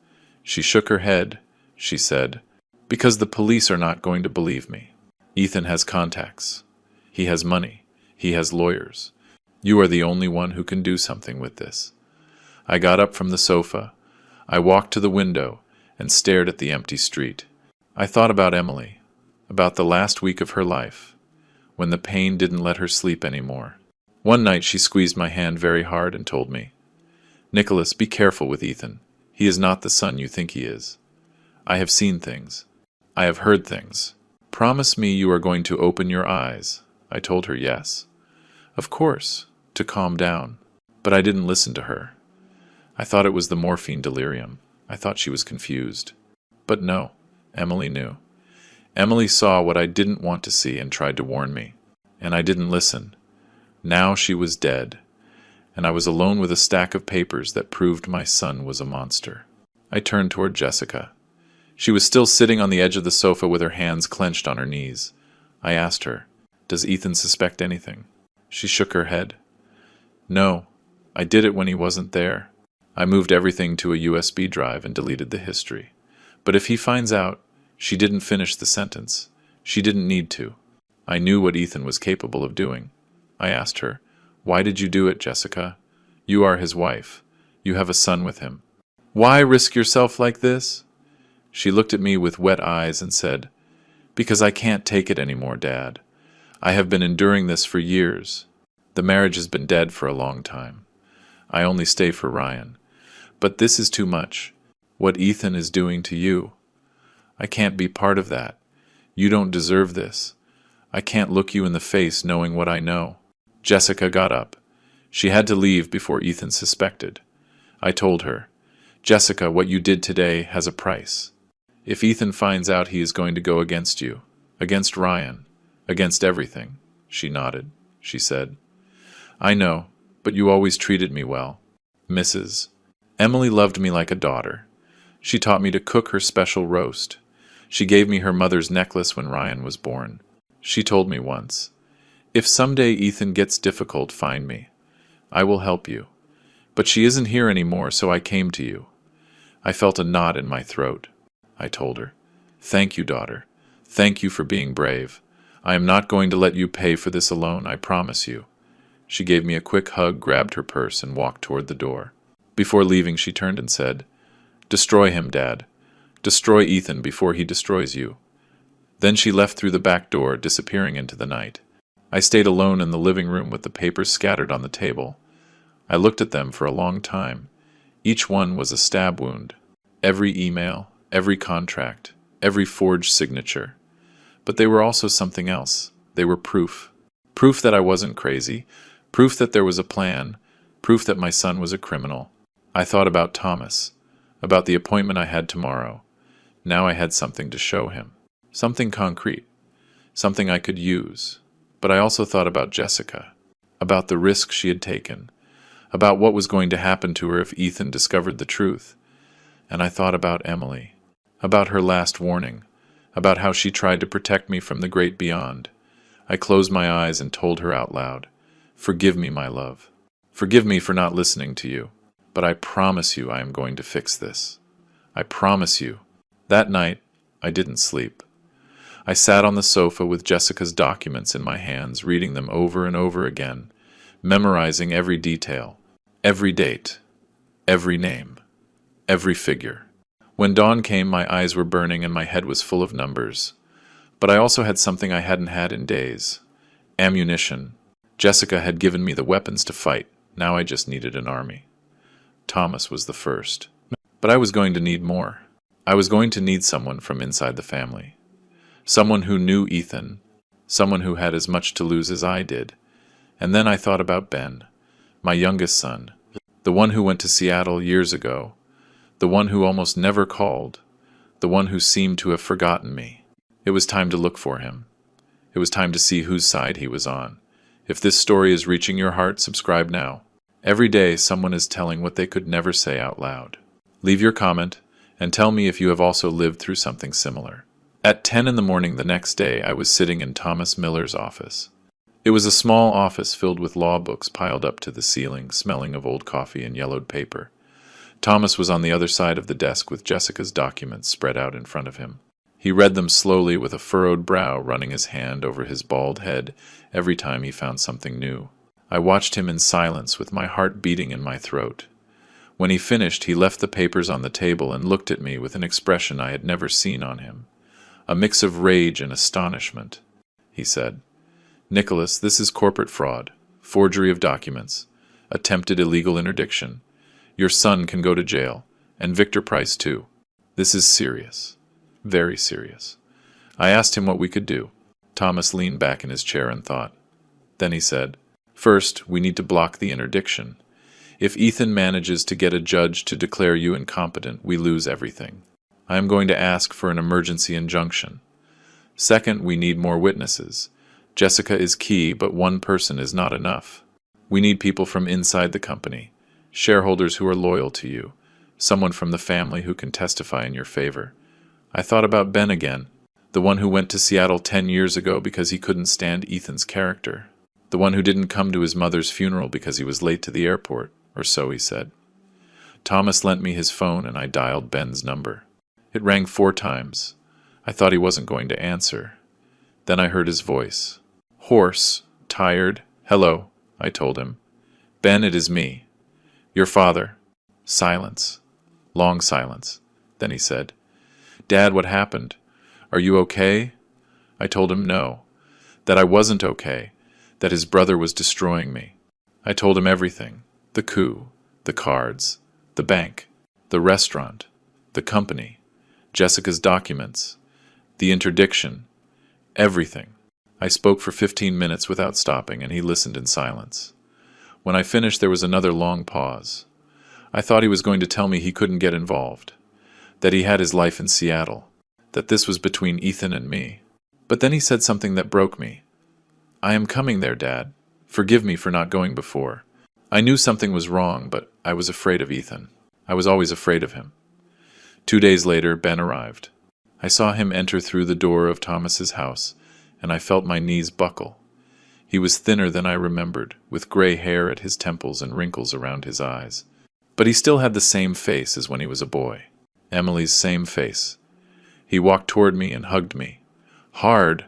She shook her head. She said, "Because the police are not going to believe me. Ethan has contacts. He has money. He has lawyers. You are the only one who can do something with this." I got up from the sofa. I walked to the window and stared at the empty street. I thought about Emily, about the last week of her life, when the pain didn't let her sleep anymore. One night she squeezed my hand very hard and told me, "Nicholas, be careful with Ethan. He is not the son you think he is. I have seen things. I have heard things. Promise me you are going to open your eyes." I told her yes. Of course, to calm down. But I didn't listen to her. I thought it was the morphine delirium. I thought she was confused. But no, Emily knew. Emily saw what I didn't want to see and tried to warn me. And I didn't listen. Now she was dead. And I was alone with a stack of papers that proved my son was a monster. I turned toward Jessica. She was still sitting on the edge of the sofa with her hands clenched on her knees. I asked her, "Does Ethan suspect anything?" She shook her head. "No, I did it when he wasn't there. I moved everything to a USB drive and deleted the history. But if he finds out," she didn't finish the sentence. She didn't need to. I knew what Ethan was capable of doing. I asked her, "Why did you do it, Jessica? You are his wife. You have a son with him. Why risk yourself like this?" She looked at me with wet eyes and said, "Because I can't take it anymore, Dad. I have been enduring this for years. The marriage has been dead for a long time. I only stay for Ryan. But this is too much. What Ethan is doing to you. I can't be part of that. You don't deserve this. I can't look you in the face knowing what I know." Jessica got up. She had to leave before Ethan suspected. I told her, "Jessica, what you did today has a price. If Ethan finds out, he is going to go against you, against Ryan, against everything." She nodded. She said, "I know, but you always treated me well, Mrs. Emily loved me like a daughter. She taught me to cook her special roast. She gave me her mother's necklace when Ryan was born. She told me once, 'If someday Ethan gets difficult, find me. I will help you.' But she isn't here anymore, so I came to you." I felt a knot in my throat. I told her, "Thank you, daughter. Thank you for being brave. I am not going to let you pay for this alone, I promise you." She gave me a quick hug, grabbed her purse, and walked toward the door. Before leaving, she turned and said, "Destroy him, Dad. Destroy Ethan before he destroys you." Then she left through the back door, disappearing into the night. I stayed alone in the living room with the papers scattered on the table. I looked at them for a long time. Each one was a stab wound. Every email, every contract, every forged signature. But they were also something else. They were proof. Proof that I wasn't crazy. Proof that there was a plan. Proof that my son was a criminal. I thought about Thomas, about the appointment I had tomorrow. Now I had something to show him. Something concrete. Something I could use. But I also thought about Jessica, about the risk she had taken, about what was going to happen to her if Ethan discovered the truth. And I thought about Emily, about her last warning, about how she tried to protect me from the great beyond. I closed my eyes and told her out loud, "Forgive me, my love. Forgive me for not listening to you. But I promise you I am going to fix this. I promise you." That night, I didn't sleep. I sat on the sofa with Jessica's documents in my hands, reading them over and over again, memorizing every detail, every date, every name, every figure. When dawn came, my eyes were burning and my head was full of numbers. But I also had something I hadn't had in days. Ammunition. Jessica had given me the weapons to fight. Now I just needed an army. Thomas was the first. But I was going to need more. I was going to need someone from inside the family. Someone who knew Ethan, someone who had as much to lose as I did. And then I thought about Ben, my youngest son, the one who went to Seattle years ago, the one who almost never called, the one who seemed to have forgotten me. It was time to look for him. It was time to see whose side he was on. If this story is reaching your heart, subscribe now. Every day, someone is telling what they could never say out loud. Leave your comment and tell me if you have also lived through something similar. At 10 in the morning the next day, I was sitting in Thomas Miller's office. It was a small office filled with law books piled up to the ceiling, smelling of old coffee and yellowed paper. Thomas was on the other side of the desk with Jessica's documents spread out in front of him. He read them slowly with a furrowed brow, running his hand over his bald head every time he found something new. I watched him in silence, with my heart beating in my throat. When he finished, he left the papers on the table and looked at me with an expression I had never seen on him. A mix of rage and astonishment. He said, "Nicholas, this is corporate fraud, forgery of documents, attempted illegal interdiction. Your son can go to jail, and Victor Price too. This is serious. Very serious." I asked him what we could do. Thomas leaned back in his chair and thought. Then he said, "First, we need to block the interdiction. If Ethan manages to get a judge to declare you incompetent, we lose everything. I am going to ask for an emergency injunction. Second, we need more witnesses. Jessica is key, but one person is not enough. We need people from inside the company, shareholders who are loyal to you, someone from the family who can testify in your favor." I thought about Ben again, the one who went to Seattle 10 years ago because he couldn't stand Ethan's character, the one who didn't come to his mother's funeral because he was late to the airport, or so he said. Thomas lent me his phone and I dialed Ben's number. It rang 4 times. I thought he wasn't going to answer. Then I heard his voice. Hoarse, tired. "Hello," I told him. "Ben, it is me. Your father." Silence. Long silence. Then he said, "Dad, what happened? Are you okay?" I told him no, that I wasn't okay, that his brother was destroying me. I told him everything. The coup, the cards, the bank, the restaurant, the company, Jessica's documents, the interdiction, everything. I spoke for 15 minutes without stopping, and he listened in silence. When I finished, there was another long pause. I thought he was going to tell me he couldn't get involved, that he had his life in Seattle, that this was between Ethan and me. But then he said something that broke me. "I am coming there, Dad. Forgive me for not going before. I knew something was wrong, but I was afraid of Ethan. I was always afraid of him." 2 days later, Ben arrived. I saw him enter through the door of Thomas's house, and I felt my knees buckle. He was thinner than I remembered, with gray hair at his temples and wrinkles around his eyes. But he still had the same face as when he was a boy. Emily's same face. He walked toward me and hugged me, hard,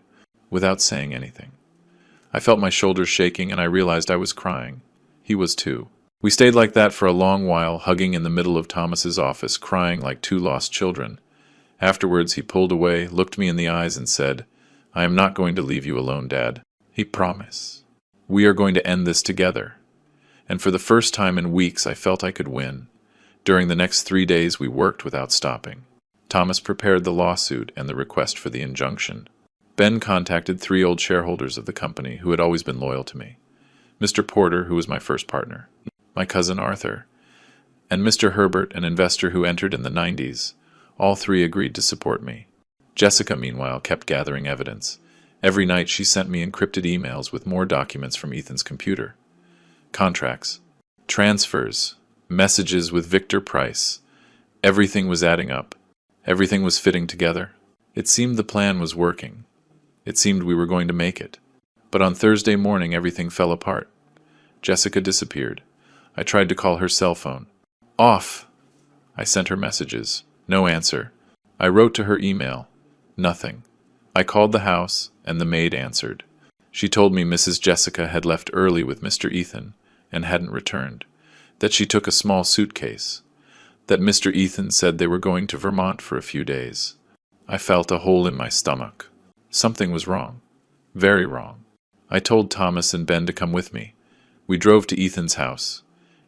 without saying anything. I felt my shoulders shaking and I realized I was crying. He was too. We stayed like that for a long while, hugging in the middle of Thomas's office, crying like 2 lost children. Afterwards, he pulled away, looked me in the eyes and said, "I am not going to leave you alone, Dad. He promised. We are going to end this together." And for the first time in weeks, I felt I could win. During the next 3 days, we worked without stopping. Thomas prepared the lawsuit and the request for the injunction. Ben contacted 3 old shareholders of the company who had always been loyal to me. Mr. Porter, who was my first partner, my cousin Arthur, and Mr. Herbert, an investor who entered in the 90s. All 3 agreed to support me. Jessica, meanwhile, kept gathering evidence. Every night she sent me encrypted emails with more documents from Ethan's computer. Contracts, transfers, messages with Victor Price. Everything was adding up. Everything was fitting together. It seemed the plan was working. It seemed we were going to make it. But on Thursday morning, everything fell apart. Jessica disappeared. I tried to call her cell phone. Off! I sent her messages. No answer. I wrote to her email. Nothing. I called the house, and the maid answered. She told me Mrs. Jessica had left early with Mr. Ethan and hadn't returned, that she took a small suitcase, that Mr. Ethan said they were going to Vermont for a few days. I felt a hole in my stomach. Something was wrong. Very wrong. I told Thomas and Ben to come with me. We drove to Ethan's house,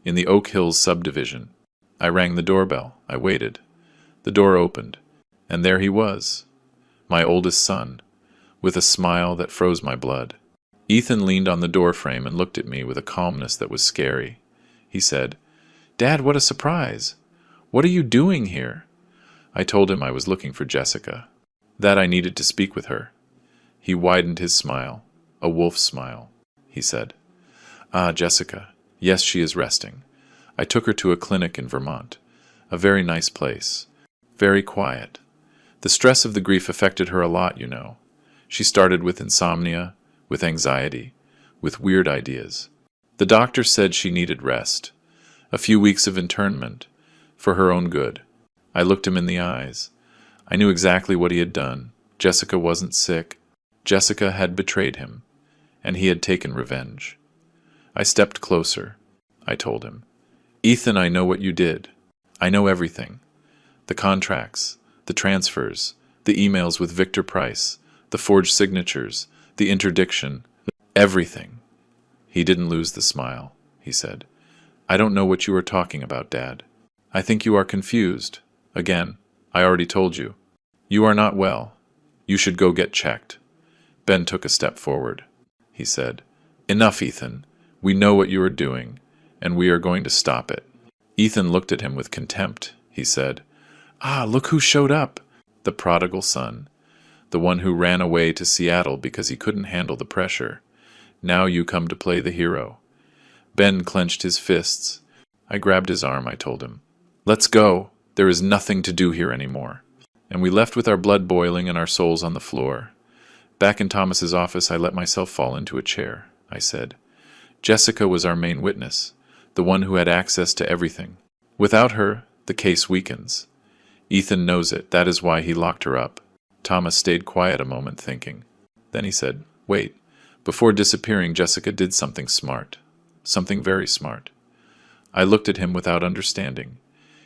in the Oak Hills subdivision. I rang the doorbell. I waited. The door opened, and there he was, my oldest son, with a smile that froze my blood. Ethan leaned on the doorframe and looked at me with a calmness that was scary. He said, "Dad, what a surprise! What are you doing here?" I told him I was looking for Jessica, that I needed to speak with her. He widened his smile, a wolf's smile. He said, "Ah, Jessica. Yes, she is resting. I took her to a clinic in Vermont. A very nice place. Very quiet. The stress of the grief affected her a lot, you know. She started with insomnia, with anxiety, with weird ideas. The doctor said she needed rest. A few weeks of internment, for her own good." I looked him in the eyes. I knew exactly what he had done. Jessica wasn't sick. Jessica had betrayed him, and he had taken revenge. I stepped closer. I told him, "Ethan, I know what you did. I know everything. The contracts, the transfers, the emails with Victor Price, the forged signatures, the interdiction, everything." He didn't lose the smile. He said, "I don't know what you are talking about, Dad. I think you are confused. Again, I already told you. You are not well. You should go get checked." Ben took a step forward. He said, "Enough, Ethan. We know what you are doing, and we are going to stop it." Ethan looked at him with contempt. He said, "Ah, look who showed up. The prodigal son. The one who ran away to Seattle because he couldn't handle the pressure. Now you come to play the hero." Ben clenched his fists. I grabbed his arm. I told him, "Let's go. There is nothing to do here anymore." And we left with our blood boiling and our souls on the floor. Back in Thomas's office, I let myself fall into a chair. I said, "Jessica was our main witness, the one who had access to everything. Without her, the case weakens. Ethan knows it. That is why he locked her up." Thomas stayed quiet a moment, thinking. Then he said, "Wait. Before disappearing, Jessica did something smart. Something very smart." I looked at him without understanding.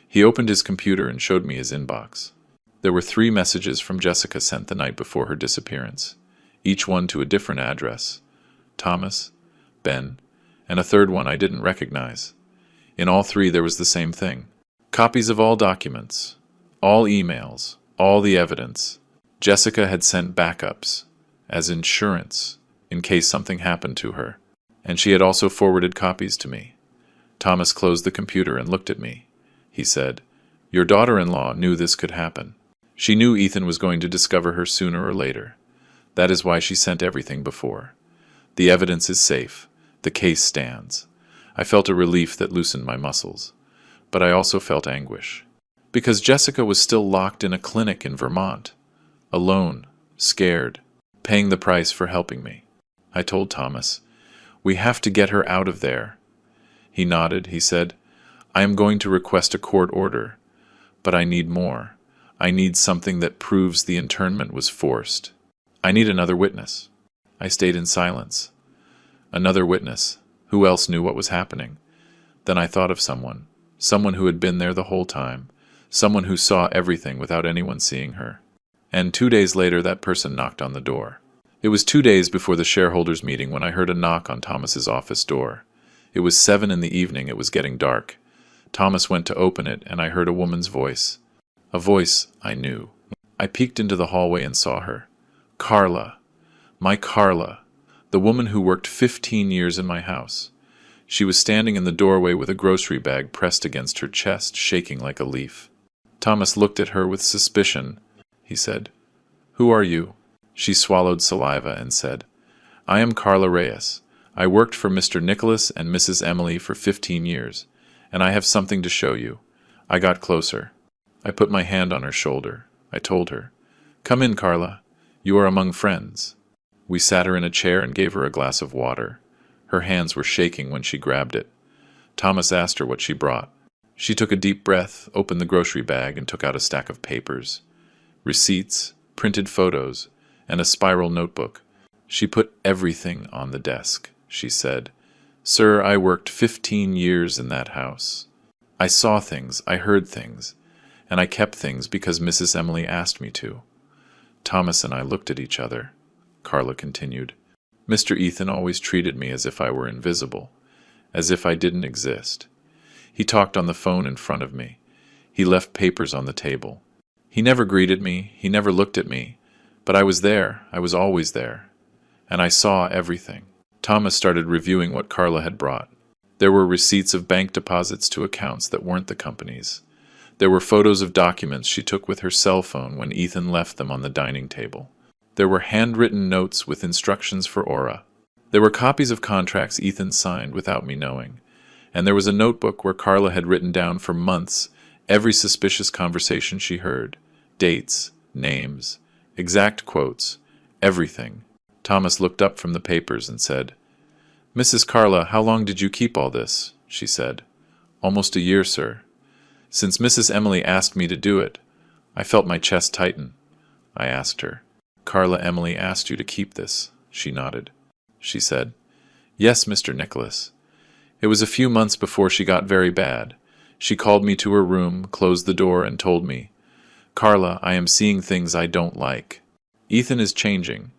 He opened his computer and showed me his inbox. There were 3 messages from Jessica sent the night before her disappearance, each one to a different address. Thomas, Ben, and a third one I didn't recognize. In all 3 there was the same thing. Copies of all documents, all emails, all the evidence. Jessica had sent backups, as insurance, in case something happened to her, and she had also forwarded copies to me. Thomas closed the computer and looked at me. He said, "Your daughter-in-law knew this could happen. She knew Ethan was going to discover her sooner or later. That is why she sent everything before. The evidence is safe. The case stands." I felt a relief that loosened my muscles, but I also felt anguish. Because Jessica was still locked in a clinic in Vermont, alone, scared, paying the price for helping me. I told Thomas, "We have to get her out of there." He nodded. He said, "I am going to request a court order, but I need more. I need something that proves the internment was forced. I need another witness." I stayed in silence. Another witness. Who else knew what was happening? Then I thought of someone who had been there the whole time, someone who saw everything without anyone seeing her. And 2 days later, that person knocked on the door. It was 2 days before the shareholders' meeting when I heard a knock on Thomas's office door. It was 7 in the evening. It was getting dark. Thomas went to open it, and I heard a woman's voice. A voice I knew. I peeked into the hallway and saw her. Carla. My Carla. The woman who worked 15 years in my house. She was standing in the doorway with a grocery bag pressed against her chest, shaking like a leaf. Thomas looked at her with suspicion. He said, "Who are you?" She swallowed saliva and said, "I am Carla Reyes. I worked for Mr. Nicholas and Mrs. Emily for 15 years, and I have something to show you." I got closer. I put my hand on her shoulder. I told her, "Come in, Carla. You are among friends." We sat her in a chair and gave her a glass of water. Her hands were shaking when she grabbed it. Thomas asked her what she brought. She took a deep breath, opened the grocery bag, and took out a stack of papers. Receipts, printed photos, and a spiral notebook. She put everything on the desk. She said, "Sir, I worked 15 years in that house. I saw things, I heard things, and I kept things because Mrs. Emily asked me to." Thomas and I looked at each other. Carla continued, "Mr. Ethan always treated me as if I were invisible, as if I didn't exist. He talked on the phone in front of me. He left papers on the table. He never greeted me, he never looked at me, but I was there, I was always there, and I saw everything. Thomas started reviewing what Carla had brought. There were receipts of bank deposits to accounts that weren't the company's. There were photos of documents she took with her cell phone when Ethan left them on the dining table. There were handwritten notes with instructions for Aura. There were copies of contracts Ethan signed without me knowing. And there was a notebook where Carla had written down for months every suspicious conversation she heard. Dates, names, exact quotes, everything. Thomas looked up from the papers and said, "Mrs. Carla, how long did you keep all this?" she said. "Almost a year, sir. Since Mrs. Emily asked me to do it, I felt my chest tighten." I asked her, "Carla Emily asked you to keep this?" She nodded. She said, "Yes, Mr. Nicholas. It was a few months before she got very bad. She called me to her room, closed the door, and told me, 'Carla, I am seeing things I don't like. Ethan is changing.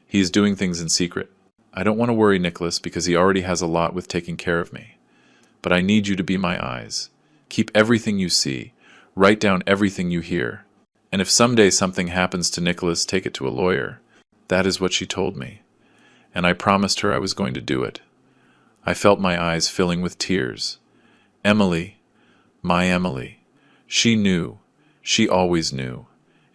He is doing things in secret. I don't want to worry Nicholas because he already has a lot with taking care of me. But I need you to be my eyes. Keep everything you see. Write down everything you hear. And if someday something happens to Nicholas, take it to a lawyer.' That is what she told me. And I promised her I was going to do it. I felt my eyes filling with tears. Emily, my Emily. She knew. She always knew.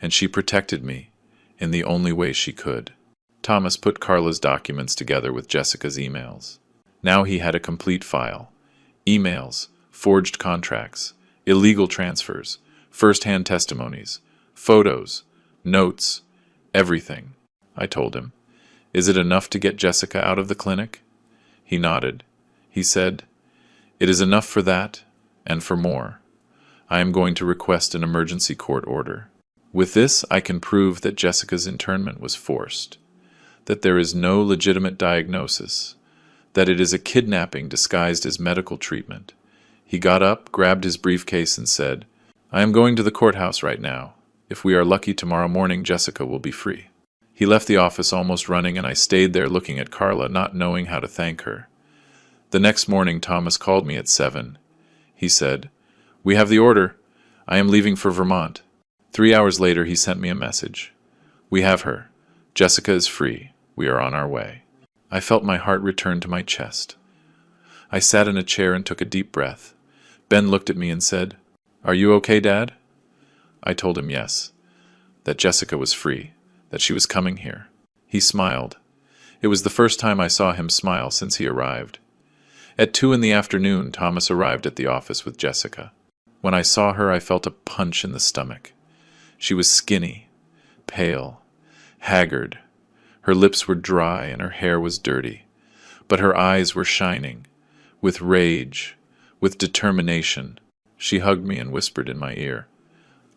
And she protected me in the only way she could." Thomas put Carla's documents together with Jessica's emails. Now he had a complete file. Emails, forged contracts, illegal transfers, first-hand testimonies, photos, notes, everything. I told him, "Is it enough to get Jessica out of the clinic?" He nodded. He said, "It is enough for that, and for more. I am going to request an emergency court order. With this, I can prove that Jessica's internment was forced, that there is no legitimate diagnosis, that it is a kidnapping disguised as medical treatment." He got up, grabbed his briefcase, and said, "I am going to the courthouse right now. If we are lucky tomorrow morning, Jessica will be free." He left the office almost running, and I stayed there looking at Carla, not knowing how to thank her. The next morning, Thomas called me at 7. He said, "We have the order. I am leaving for Vermont." 3 hours later, he sent me a message. "We have her. Jessica is free. We are on our way." I felt my heart return to my chest. I sat in a chair and took a deep breath. Ben looked at me and said, "Are you okay, Dad?" I told him yes, that Jessica was free, that she was coming here. He smiled. It was the first time I saw him smile since he arrived. At 2 in the afternoon, Thomas arrived at the office with Jessica. When I saw her, I felt a punch in the stomach. She was skinny, pale, haggard. Her lips were dry and her hair was dirty, but her eyes were shining, with rage, with determination. She hugged me and whispered in my ear,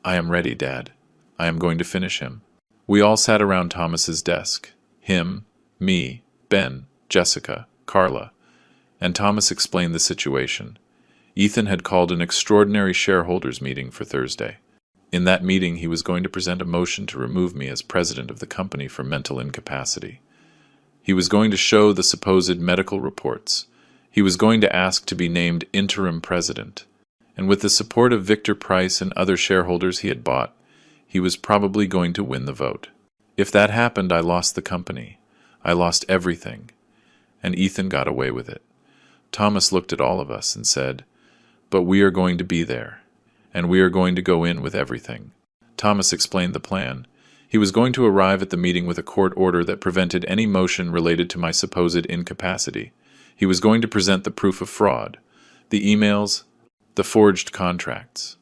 "I am ready, Dad. I am going to finish him." We all sat around Thomas's desk. Him, me, Ben, Jessica, Carla. And Thomas explained the situation. Ethan had called an extraordinary shareholders meeting for Thursday. In that meeting, he was going to present a motion to remove me as president of the company for mental incapacity. He was going to show the supposed medical reports. He was going to ask to be named interim president. And with the support of Victor Price and other shareholders he had bought, he was probably going to win the vote. If that happened, I lost the company. I lost everything. And Ethan got away with it. Thomas looked at all of us and said, "But we are going to be there, and we are going to go in with everything." Thomas explained the plan. He was going to arrive at the meeting with a court order that prevented any motion related to my supposed incapacity. He was going to present the proof of fraud, the emails, the forged contracts,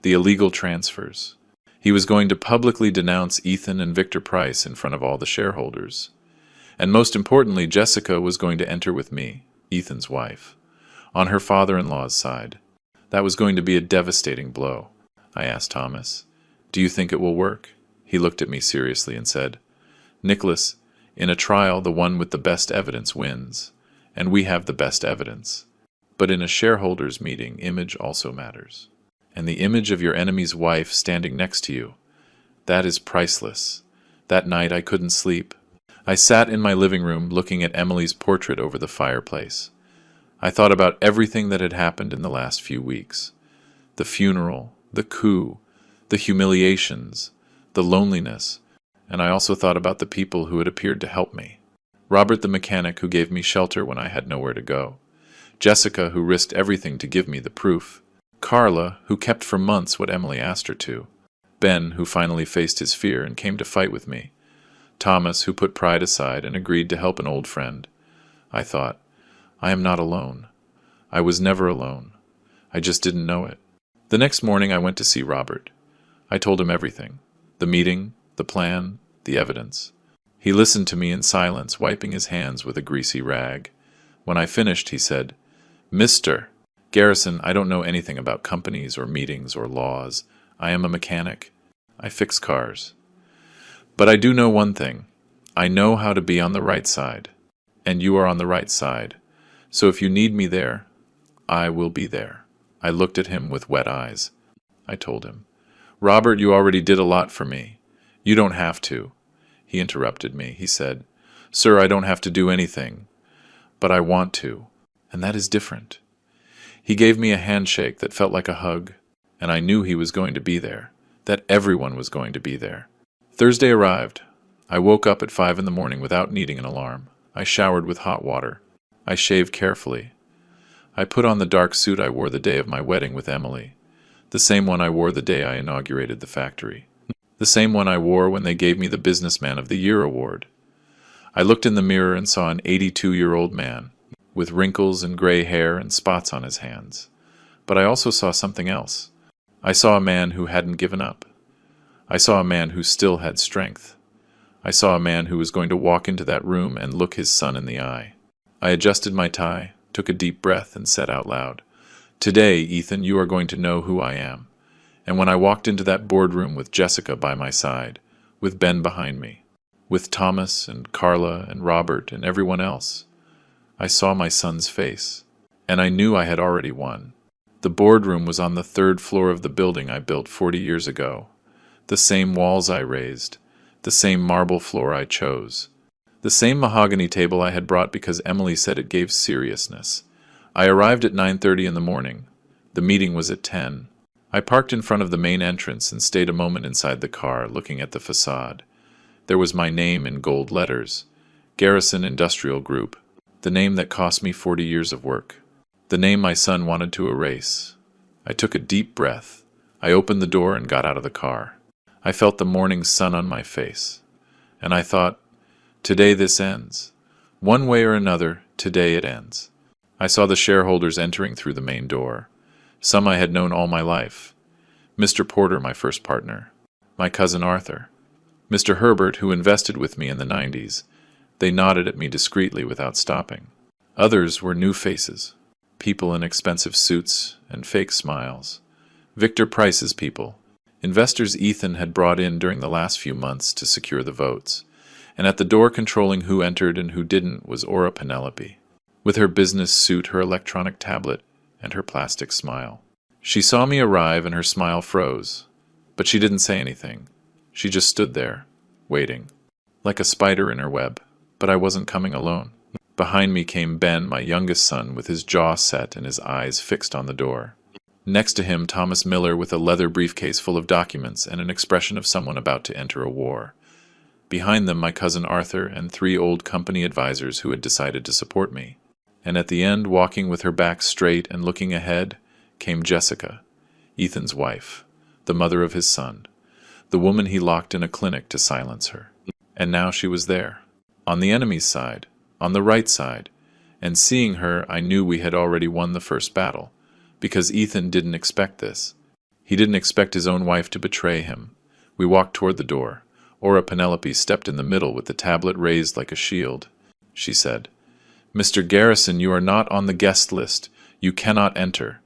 the illegal transfers. He was going to publicly denounce Ethan and Victor Price in front of all the shareholders. And most importantly, Jessica was going to enter with me, Ethan's wife, on her father-in-law's side. That was going to be a devastating blow. I asked Thomas, "Do you think it will work?" He looked at me seriously and said, "Nicholas, in a trial, the one with the best evidence wins, and we have the best evidence. But in a shareholders' meeting, image also matters. And the image of your enemy's wife standing next to you, that is priceless." That night I couldn't sleep. I sat in my living room looking at Emily's portrait over the fireplace. I thought about everything that had happened in the last few weeks. The funeral, the coup, the humiliations, the loneliness, and I also thought about the people who had appeared to help me. Robert the mechanic who gave me shelter when I had nowhere to go. Jessica who risked everything to give me the proof. Carla who kept for months what Emily asked her to. Ben who finally faced his fear and came to fight with me. Thomas who put pride aside and agreed to help an old friend. I thought, I am not alone. I was never alone. I just didn't know it. The next morning I went to see Robert. I told him everything. The meeting, the plan, the evidence. He listened to me in silence, wiping his hands with a greasy rag. When I finished, he said, Mr. Garrison, I don't know anything about companies or meetings or laws. I am a mechanic. I fix cars. But I do know one thing. I know how to be on the right side. And you are on the right side. So if you need me there, I will be there. I looked at him with wet eyes. I told him, Robert, you already did a lot for me. You don't have to. He interrupted me. He said, Sir, I don't have to do anything. But I want to. And that is different. He gave me a handshake that felt like a hug. And I knew he was going to be there. That everyone was going to be there. Thursday arrived. I woke up at 5 in the morning without needing an alarm. I showered with hot water. I shaved carefully. I put on the dark suit I wore the day of my wedding with Emily. The same one I wore the day I inaugurated the factory. The same one I wore when they gave me the Businessman of the Year award. I looked in the mirror and saw an 82-year-old man, with wrinkles and gray hair and spots on his hands. But I also saw something else. I saw a man who hadn't given up. I saw a man who still had strength. I saw a man who was going to walk into that room and look his son in the eye. I adjusted my tie, took a deep breath, and said out loud, Today, Ethan, you are going to know who I am. And when I walked into that boardroom with Jessica by my side, with Ben behind me, with Thomas and Carla and Robert and everyone else, I saw my son's face, and I knew I had already won. The boardroom was on the 3rd floor of the building I built 40 years ago. The same walls I raised, the same marble floor I chose, the same mahogany table I had brought because Emily said it gave seriousness. I arrived at 9:30 in the morning. The meeting was at 10. I parked in front of the main entrance and stayed a moment inside the car, looking at the facade. There was my name in gold letters, Garrison Industrial Group, the name that cost me 40 years of work, the name my son wanted to erase. I took a deep breath. I opened the door and got out of the car. I felt the morning sun on my face, and I thought, today this ends. One way or another, today it ends. I saw the shareholders entering through the main door. Some I had known all my life. Mr. Porter, my first partner. My cousin Arthur. Mr. Herbert, who invested with me in the 90s. They nodded at me discreetly without stopping. Others were new faces. People in expensive suits and fake smiles. Victor Price's people. Investors Ethan had brought in during the last few months to secure the votes. And at the door controlling who entered and who didn't was Aura Penelope, with her business suit, her electronic tablet, and her plastic smile. She saw me arrive and her smile froze, but she didn't say anything. She just stood there, waiting, like a spider in her web. But I wasn't coming alone. Behind me came Ben, my youngest son, with his jaw set and his eyes fixed on the door. Next to him, Thomas Miller with a leather briefcase full of documents and an expression of someone about to enter a war. Behind them, my cousin Arthur and 3 old company advisors who had decided to support me. And at the end, walking with her back straight and looking ahead, came Jessica, Ethan's wife, the mother of his son, the woman he locked in a clinic to silence her. And now she was there, on the enemy's side, on the right side, and seeing her, I knew we had already won the first battle, because Ethan didn't expect this. He didn't expect his own wife to betray him. We walked toward the door. Aura Penelope stepped in the middle with the tablet raised like a shield. She said, Mr. Garrison, you are not on the guest list. You cannot enter.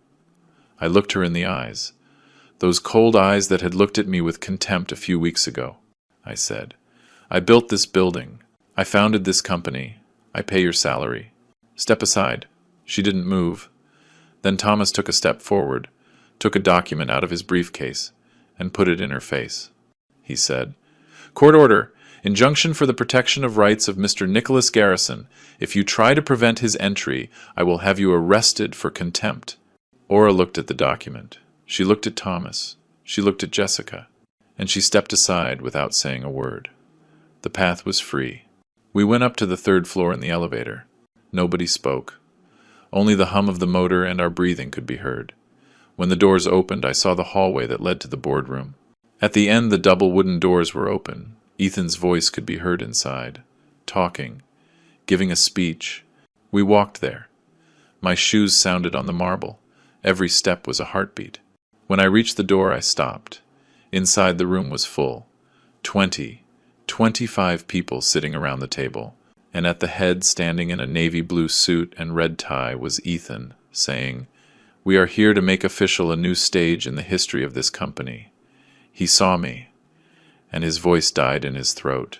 I looked her in the eyes. Those cold eyes that had looked at me with contempt a few weeks ago. I said, I built this building. I founded this company. I pay your salary. Step aside. She didn't move. Then Thomas took a step forward, took a document out of his briefcase, and put it in her face. He said, Court order. Injunction for the protection of rights of Mr. Nicholas Garrison. If you try to prevent his entry, I will have you arrested for contempt. Aura looked at the document. She looked at Thomas. She looked at Jessica, and she stepped aside without saying a word. The path was free. We went up to the third floor in the elevator. Nobody spoke. Only the hum of the motor and our breathing could be heard. When the doors opened, I saw the hallway that led to the boardroom. At the end, the double wooden doors were open. Ethan's voice could be heard inside, talking, giving a speech. We walked there. My shoes sounded on the marble. Every step was a heartbeat. When I reached the door, I stopped. Inside, the room was full. 25 people sitting around the table, and at the head, standing in a navy blue suit and red tie, was Ethan, saying, "We are here to make official a new stage in the history of this company." He saw me, and his voice died in his throat.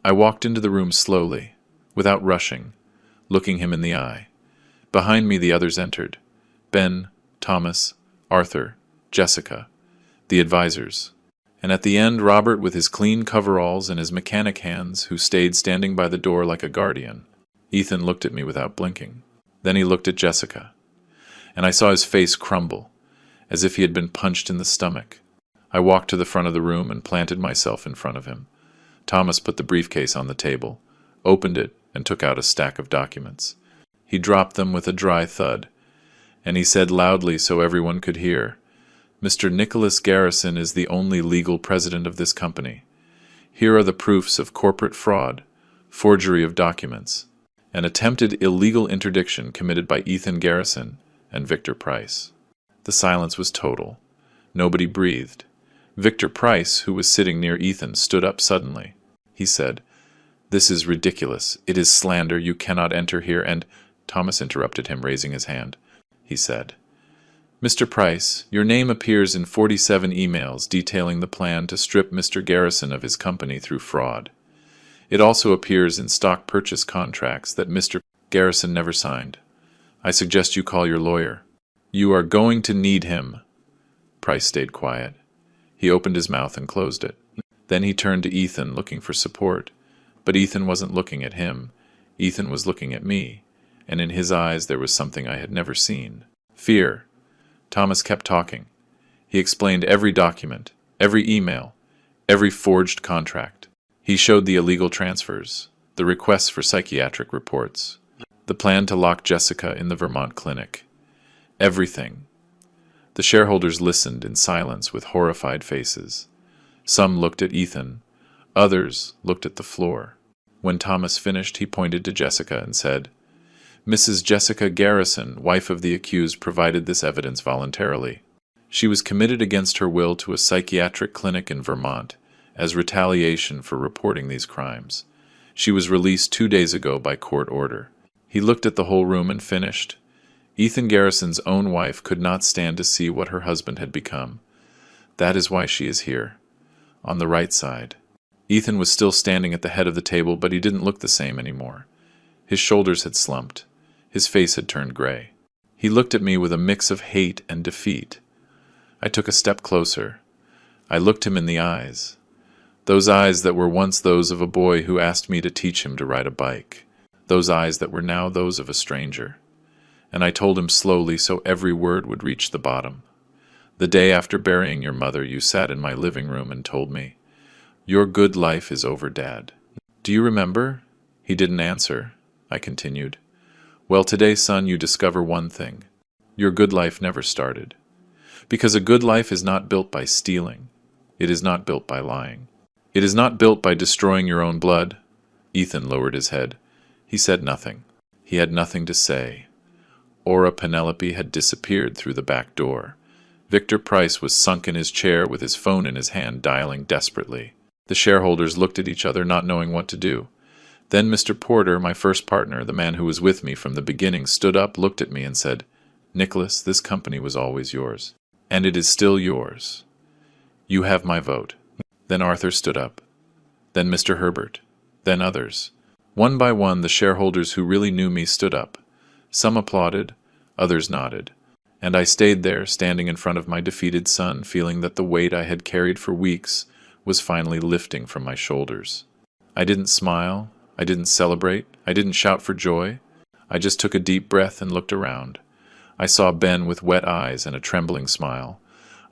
I walked into the room slowly, without rushing, looking him in the eye. Behind me the others entered. Ben, Thomas, Arthur, Jessica, the advisors. And at the end, Robert with his clean coveralls and his mechanic hands, who stayed standing by the door like a guardian. Ethan looked at me without blinking. Then he looked at Jessica, and I saw his face crumble, as if he had been punched in the stomach. I walked to the front of the room and planted myself in front of him. Thomas put the briefcase on the table, opened it, and took out a stack of documents. He dropped them with a dry thud, and he said loudly so everyone could hear, "Mr. Nicholas Garrison is the only legal president of this company. Here are the proofs of corporate fraud, forgery of documents, and attempted illegal interdiction committed by Ethan Garrison and Victor Price." The silence was total. Nobody breathed. Victor Price, who was sitting near Ethan, stood up suddenly. He said, "This is ridiculous. It is slander. You cannot enter here." And Thomas interrupted him, raising his hand. He said, "Mr. Price, your name appears in 47 emails detailing the plan to strip Mr. Garrison of his company through fraud. It also appears in stock purchase contracts that Mr. Garrison never signed. I suggest you call your lawyer. You are going to need him." Price stayed quiet. He opened his mouth and closed it. Then he turned to Ethan, looking for support. But Ethan wasn't looking at him. Ethan was looking at me, and in his eyes there was something I had never seen. Fear. Thomas kept talking. He explained every document, every email, every forged contract. He showed the illegal transfers, the requests for psychiatric reports, the plan to lock Jessica in the Vermont clinic. Everything. The shareholders listened in silence with horrified faces. Some looked at Ethan. Others looked at the floor. When Thomas finished, he pointed to Jessica and said, "Mrs. Jessica Garrison, wife of the accused, provided this evidence voluntarily. She was committed against her will to a psychiatric clinic in Vermont as retaliation for reporting these crimes. She was released 2 days ago by court order." He looked at the whole room and finished. Ethan Garrison's own wife could not stand to see what her husband had become. That is why she is here, on the right side. Ethan was still standing at the head of the table, but he didn't look the same anymore. His shoulders had slumped. His face had turned gray. He looked at me with a mix of hate and defeat. I took a step closer. I looked him in the eyes. Those eyes that were once those of a boy who asked me to teach him to ride a bike. Those eyes that were now those of a stranger. And I told him slowly so every word would reach the bottom. "The day after burying your mother, you sat in my living room and told me, 'Your good life is over, Dad.' Do you remember?" He didn't answer. I continued. "Well, today, son, you discover one thing. Your good life never started. Because a good life is not built by stealing. It is not built by lying. It is not built by destroying your own blood." Ethan lowered his head. He said nothing. He had nothing to say. Aura Penelope had disappeared through the back door. Victor Price was sunk in his chair with his phone in his hand, dialing desperately. The shareholders looked at each other, not knowing what to do. Then Mr. Porter, my first partner, the man who was with me from the beginning, stood up, looked at me, and said, "Nicholas, this company was always yours. And it is still yours. You have my vote." Then Arthur stood up. Then Mr. Herbert. Then others. One by one, the shareholders who really knew me stood up. Some applauded, others nodded. And I stayed there, standing in front of my defeated son, feeling that the weight I had carried for weeks was finally lifting from my shoulders. I didn't smile. I didn't celebrate. I didn't shout for joy. I just took a deep breath and looked around. I saw Ben with wet eyes and a trembling smile.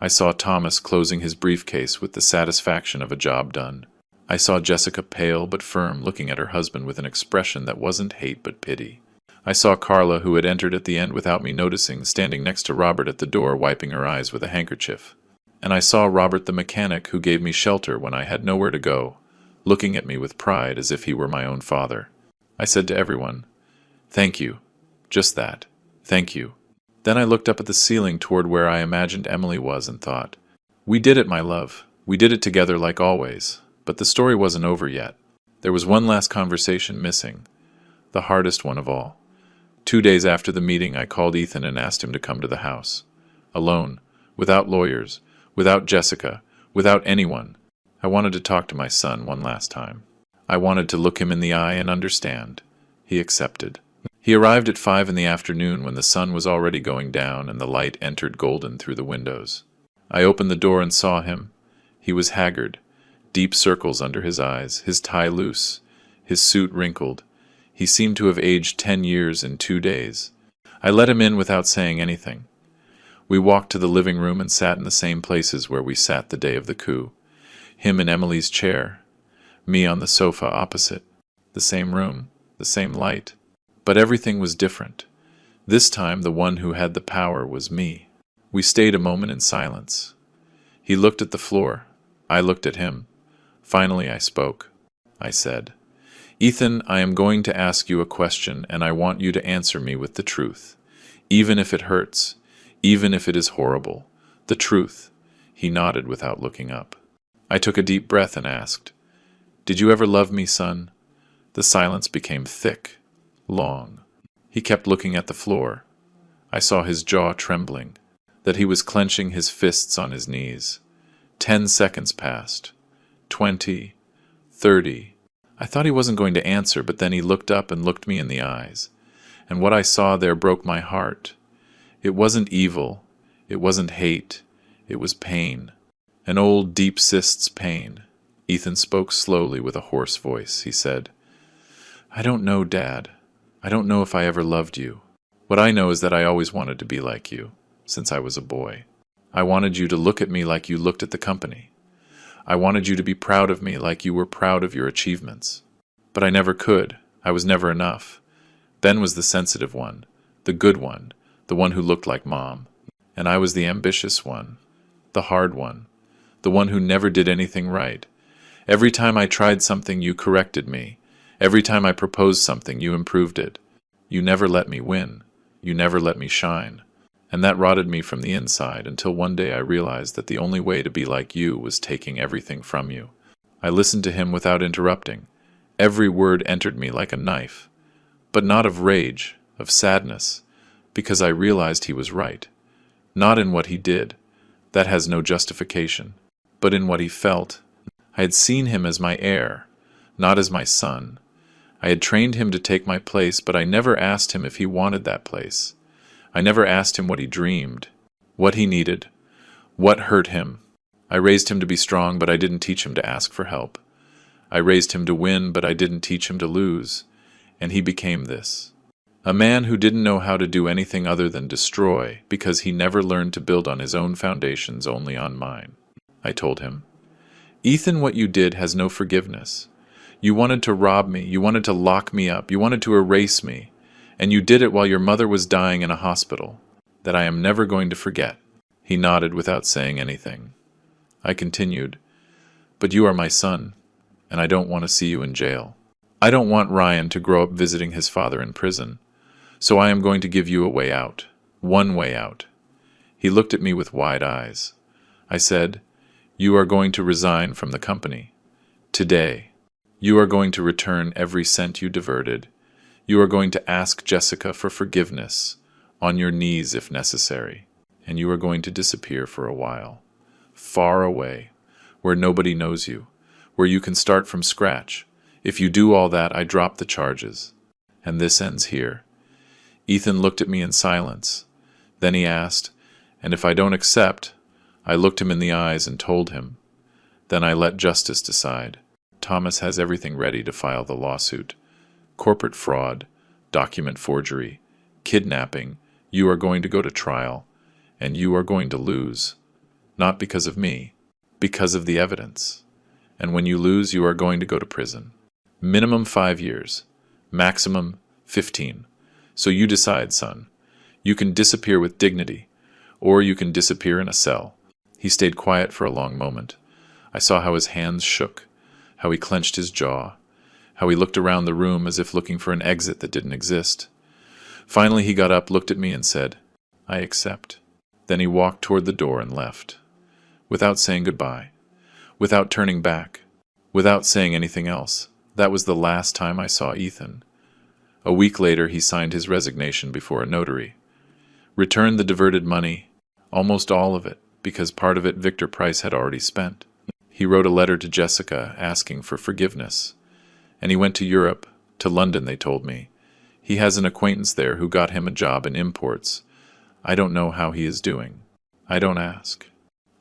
I saw Thomas closing his briefcase with the satisfaction of a job done. I saw Jessica pale but firm, looking at her husband with an expression that wasn't hate but pity. I saw Carla, who had entered at the end without me noticing, standing next to Robert at the door, wiping her eyes with a handkerchief. And I saw Robert the mechanic, who gave me shelter when I had nowhere to go, looking at me with pride as if he were my own father. I said to everyone, "Thank you." Just that. Thank you. Then I looked up at the ceiling toward where I imagined Emily was and thought, "We did it, my love. We did it together like always." But the story wasn't over yet. There was one last conversation missing, the hardest one of all. 2 days after the meeting, I called Ethan and asked him to come to the house. Alone, without lawyers, without Jessica, without anyone. I wanted to talk to my son one last time. I wanted to look him in the eye and understand. He accepted. He arrived at 5 in the afternoon when the sun was already going down and the light entered golden through the windows. I opened the door and saw him. He was haggard, deep circles under his eyes, his tie loose, his suit wrinkled. He seemed to have aged 10 years in 2 days. I let him in without saying anything. We walked to the living room and sat in the same places where we sat the day of the coup. Him in Emily's chair, me on the sofa opposite. The same room, the same light. But everything was different. This time the one who had the power was me. We stayed a moment in silence. He looked at the floor. I looked at him. Finally I spoke. I said, "Ethan, I am going to ask you a question, and I want you to answer me with the truth. Even if it hurts, even if it is horrible. The truth." He nodded without looking up. I took a deep breath and asked, "Did you ever love me, son?" The silence became thick, long. He kept looking at the floor. I saw his jaw trembling, that he was clenching his fists on his knees. 10 seconds passed. 20. 30. I thought he wasn't going to answer, but then he looked up and looked me in the eyes. And what I saw there broke my heart. It wasn't evil. It wasn't hate. It was pain. An old, deep sist's pain. Ethan spoke slowly with a hoarse voice. He said, "I don't know, Dad. I don't know if I ever loved you. What I know is that I always wanted to be like you, since I was a boy. I wanted you to look at me like you looked at the company. I wanted you to be proud of me like you were proud of your achievements. But I never could. I was never enough. Ben was the sensitive one, the good one, the one who looked like Mom. And I was the ambitious one, the hard one, the one who never did anything right. Every time I tried something, you corrected me. Every time I proposed something, you improved it. You never let me win. You never let me shine. And that rotted me from the inside until one day I realized that the only way to be like you was taking everything from you." I listened to him without interrupting. Every word entered me like a knife, but not of rage, of sadness, because I realized he was right. Not in what he did. That has no justification. But in what he felt. I had seen him as my heir, not as my son. I had trained him to take my place, but I never asked him if he wanted that place. I never asked him what he dreamed, what he needed, what hurt him. I raised him to be strong, but I didn't teach him to ask for help. I raised him to win, but I didn't teach him to lose. And he became this. A man who didn't know how to do anything other than destroy, because he never learned to build on his own foundations, only on mine. I told him, "Ethan, what you did has no forgiveness. You wanted to rob me, you wanted to lock me up, you wanted to erase me. And you did it while your mother was dying in a hospital. That I am never going to forget." He nodded without saying anything. I continued, "But you are my son, and I don't want to see you in jail. I don't want Ryan to grow up visiting his father in prison. So I am going to give you a way out. One way out." He looked at me with wide eyes. I said, "You are going to resign from the company. Today. You are going to return every cent you diverted. You are going to ask Jessica for forgiveness, on your knees if necessary, and you are going to disappear for a while, far away, where nobody knows you, where you can start from scratch. If you do all that, I drop the charges. And this ends here." Ethan looked at me in silence. Then he asked, "And if I don't accept?" I looked him in the eyes and told him. Then I let justice decide. Thomas has everything ready to file the lawsuit. Corporate fraud, document forgery, kidnapping. You are going to go to trial, and you are going to lose. Not because of me, because of the evidence. And when you lose, you are going to go to prison. Minimum 5 years, maximum 15. So you decide, son. You can disappear with dignity, or you can disappear in a cell. He stayed quiet for a long moment. I saw how his hands shook, how he clenched his jaw, how he looked around the room as if looking for an exit that didn't exist. Finally he got up, looked at me, and said, "I accept." Then he walked toward the door and left, without saying goodbye, without turning back, without saying anything else. That was the last time I saw Ethan. A week later he signed his resignation before a notary, returned the diverted money, almost all of it, because part of it Victor Price had already spent. He wrote a letter to Jessica asking for forgiveness, and he went to Europe, to London, they told me. He has an acquaintance there who got him a job in imports. I don't know how he is doing. I don't ask.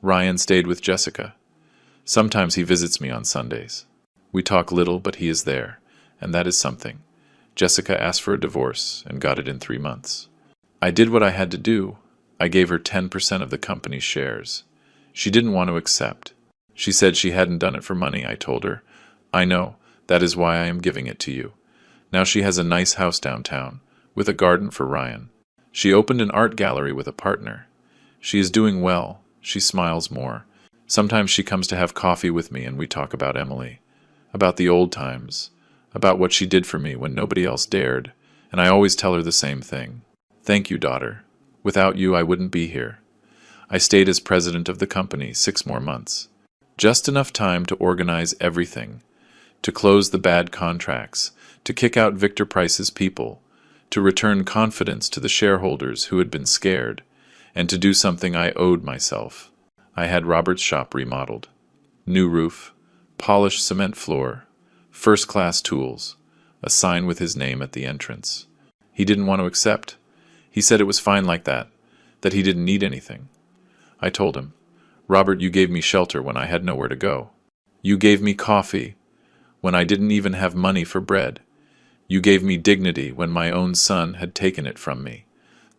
Ryan stayed with Jessica. Sometimes he visits me on Sundays. We talk little, but he is there, and that is something. Jessica asked for a divorce and got it in 3 months. I did what I had to do. I gave her 10% of the company's shares. She didn't want to accept. She said she hadn't done it for money, I told her. I know. That is why I am giving it to you. Now she has a nice house downtown, with a garden for Ryan. She opened an art gallery with a partner. She is doing well. She smiles more. Sometimes she comes to have coffee with me and we talk about Emily, about the old times, about what she did for me when nobody else dared, and I always tell her the same thing. Thank you, daughter. Without you, I wouldn't be here. I stayed as president of the company 6 more months. Just enough time to organize everything, to close the bad contracts, to kick out Victor Price's people, to return confidence to the shareholders who had been scared, and to do something I owed myself. I had Robert's shop remodeled. New roof, polished cement floor, first-class tools, a sign with his name at the entrance. He didn't want to accept. He said it was fine like that he didn't need anything. I told him, "Robert, you gave me shelter when I had nowhere to go. You gave me coffee when I didn't even have money for bread. You gave me dignity when my own son had taken it from me.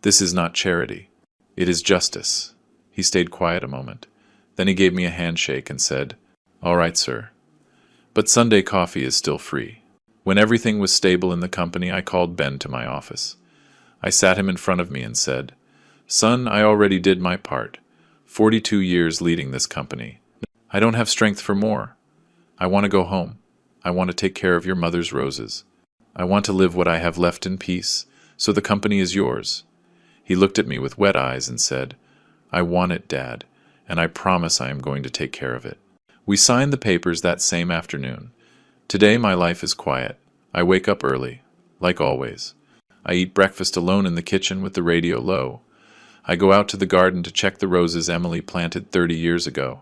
This is not charity. It is justice." He stayed quiet a moment. Then he gave me a handshake and said, "All right, sir. But Sunday coffee is still free." When everything was stable in the company, I called Ben to my office. I sat him in front of me and said, "Son, I already did my part. 42 years leading this company. I don't have strength for more. I want to go home. I want to take care of your mother's roses. I want to live what I have left in peace, so the company is yours." He looked at me with wet eyes and said, "I want it, Dad, and I promise I am going to take care of it." We signed the papers that same afternoon. Today my life is quiet. I wake up early, like always. I eat breakfast alone in the kitchen with the radio low. I go out to the garden to check the roses Emily planted 30 years ago.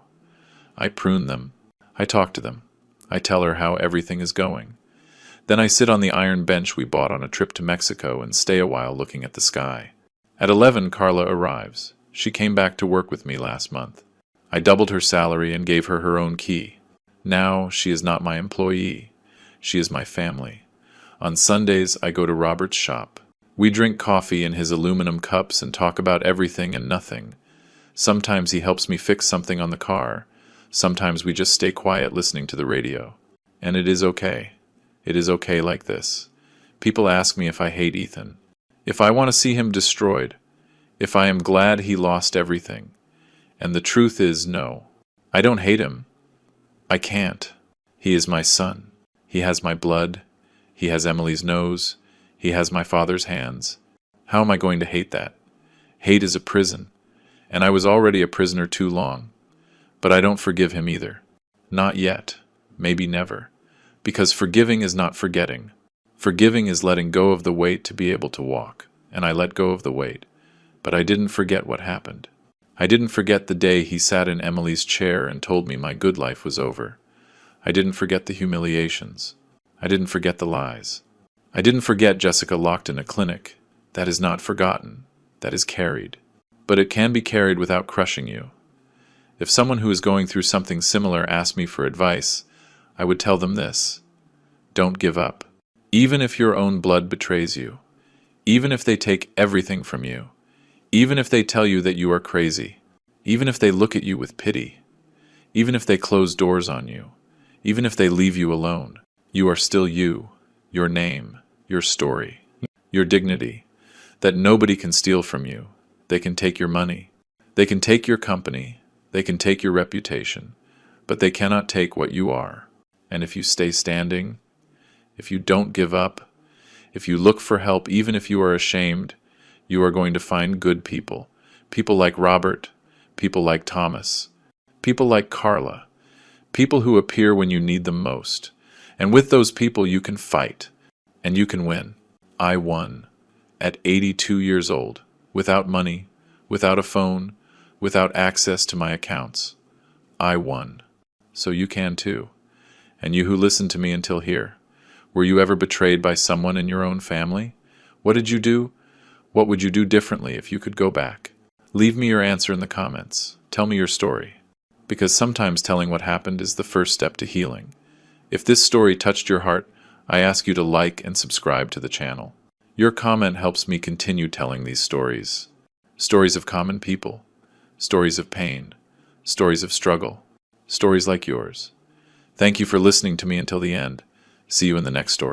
I prune them. I talk to them. I tell her how everything is going. Then I sit on the iron bench we bought on a trip to Mexico and stay a while looking at the sky. At 11, Carla arrives. She came back to work with me last month. I doubled her salary and gave her her own key. Now she is not my employee. She is my family. On Sundays, I go to Robert's shop. We drink coffee in his aluminum cups and talk about everything and nothing. Sometimes he helps me fix something on the car. Sometimes we just stay quiet listening to the radio. And it is okay. It is okay like this. People ask me if I hate Ethan, if I want to see him destroyed, if I am glad he lost everything. And the truth is no. I don't hate him. I can't. He is my son. He has my blood. He has Emily's nose. He has my father's hands. How am I going to hate that? Hate is a prison, and I was already a prisoner too long. But I don't forgive him either. Not yet. Maybe never. Because forgiving is not forgetting. Forgiving is letting go of the weight to be able to walk, and I let go of the weight. But I didn't forget what happened. I didn't forget the day he sat in Emily's chair and told me my good life was over. I didn't forget the humiliations. I didn't forget the lies. I didn't forget Jessica locked in a clinic. That is not forgotten. That is carried. But it can be carried without crushing you. If someone who is going through something similar asked me for advice, I would tell them this: don't give up. Even if your own blood betrays you, even if they take everything from you, even if they tell you that you are crazy, Even if they look at you with pity, even if they close doors on you, even if they leave you alone, you are still you, your name, your story, your dignity, that nobody can steal from you. They can take your money, they can take your company, they can take your reputation, but they cannot take what you are. And if you stay standing, if you don't give up, if you look for help, even if you are ashamed, you are going to find good people. People like Robert, people like Thomas, people like Carla, people who appear when you need them most. And with those people, you can fight, and you can win. I won at 82 years old, without money, without a phone, without access to my accounts. I won. So you can too. And you who listened to me until here, were you ever betrayed by someone in your own family? What did you do? What would you do differently if you could go back? Leave me your answer in the comments. Tell me your story. Because sometimes telling what happened is the first step to healing. If this story touched your heart, I ask you to like and subscribe to the channel. Your comment helps me continue telling these stories. Stories of common people. Stories of pain. Stories of struggle. Stories like yours. Thank you for listening to me until the end. See you in the next story.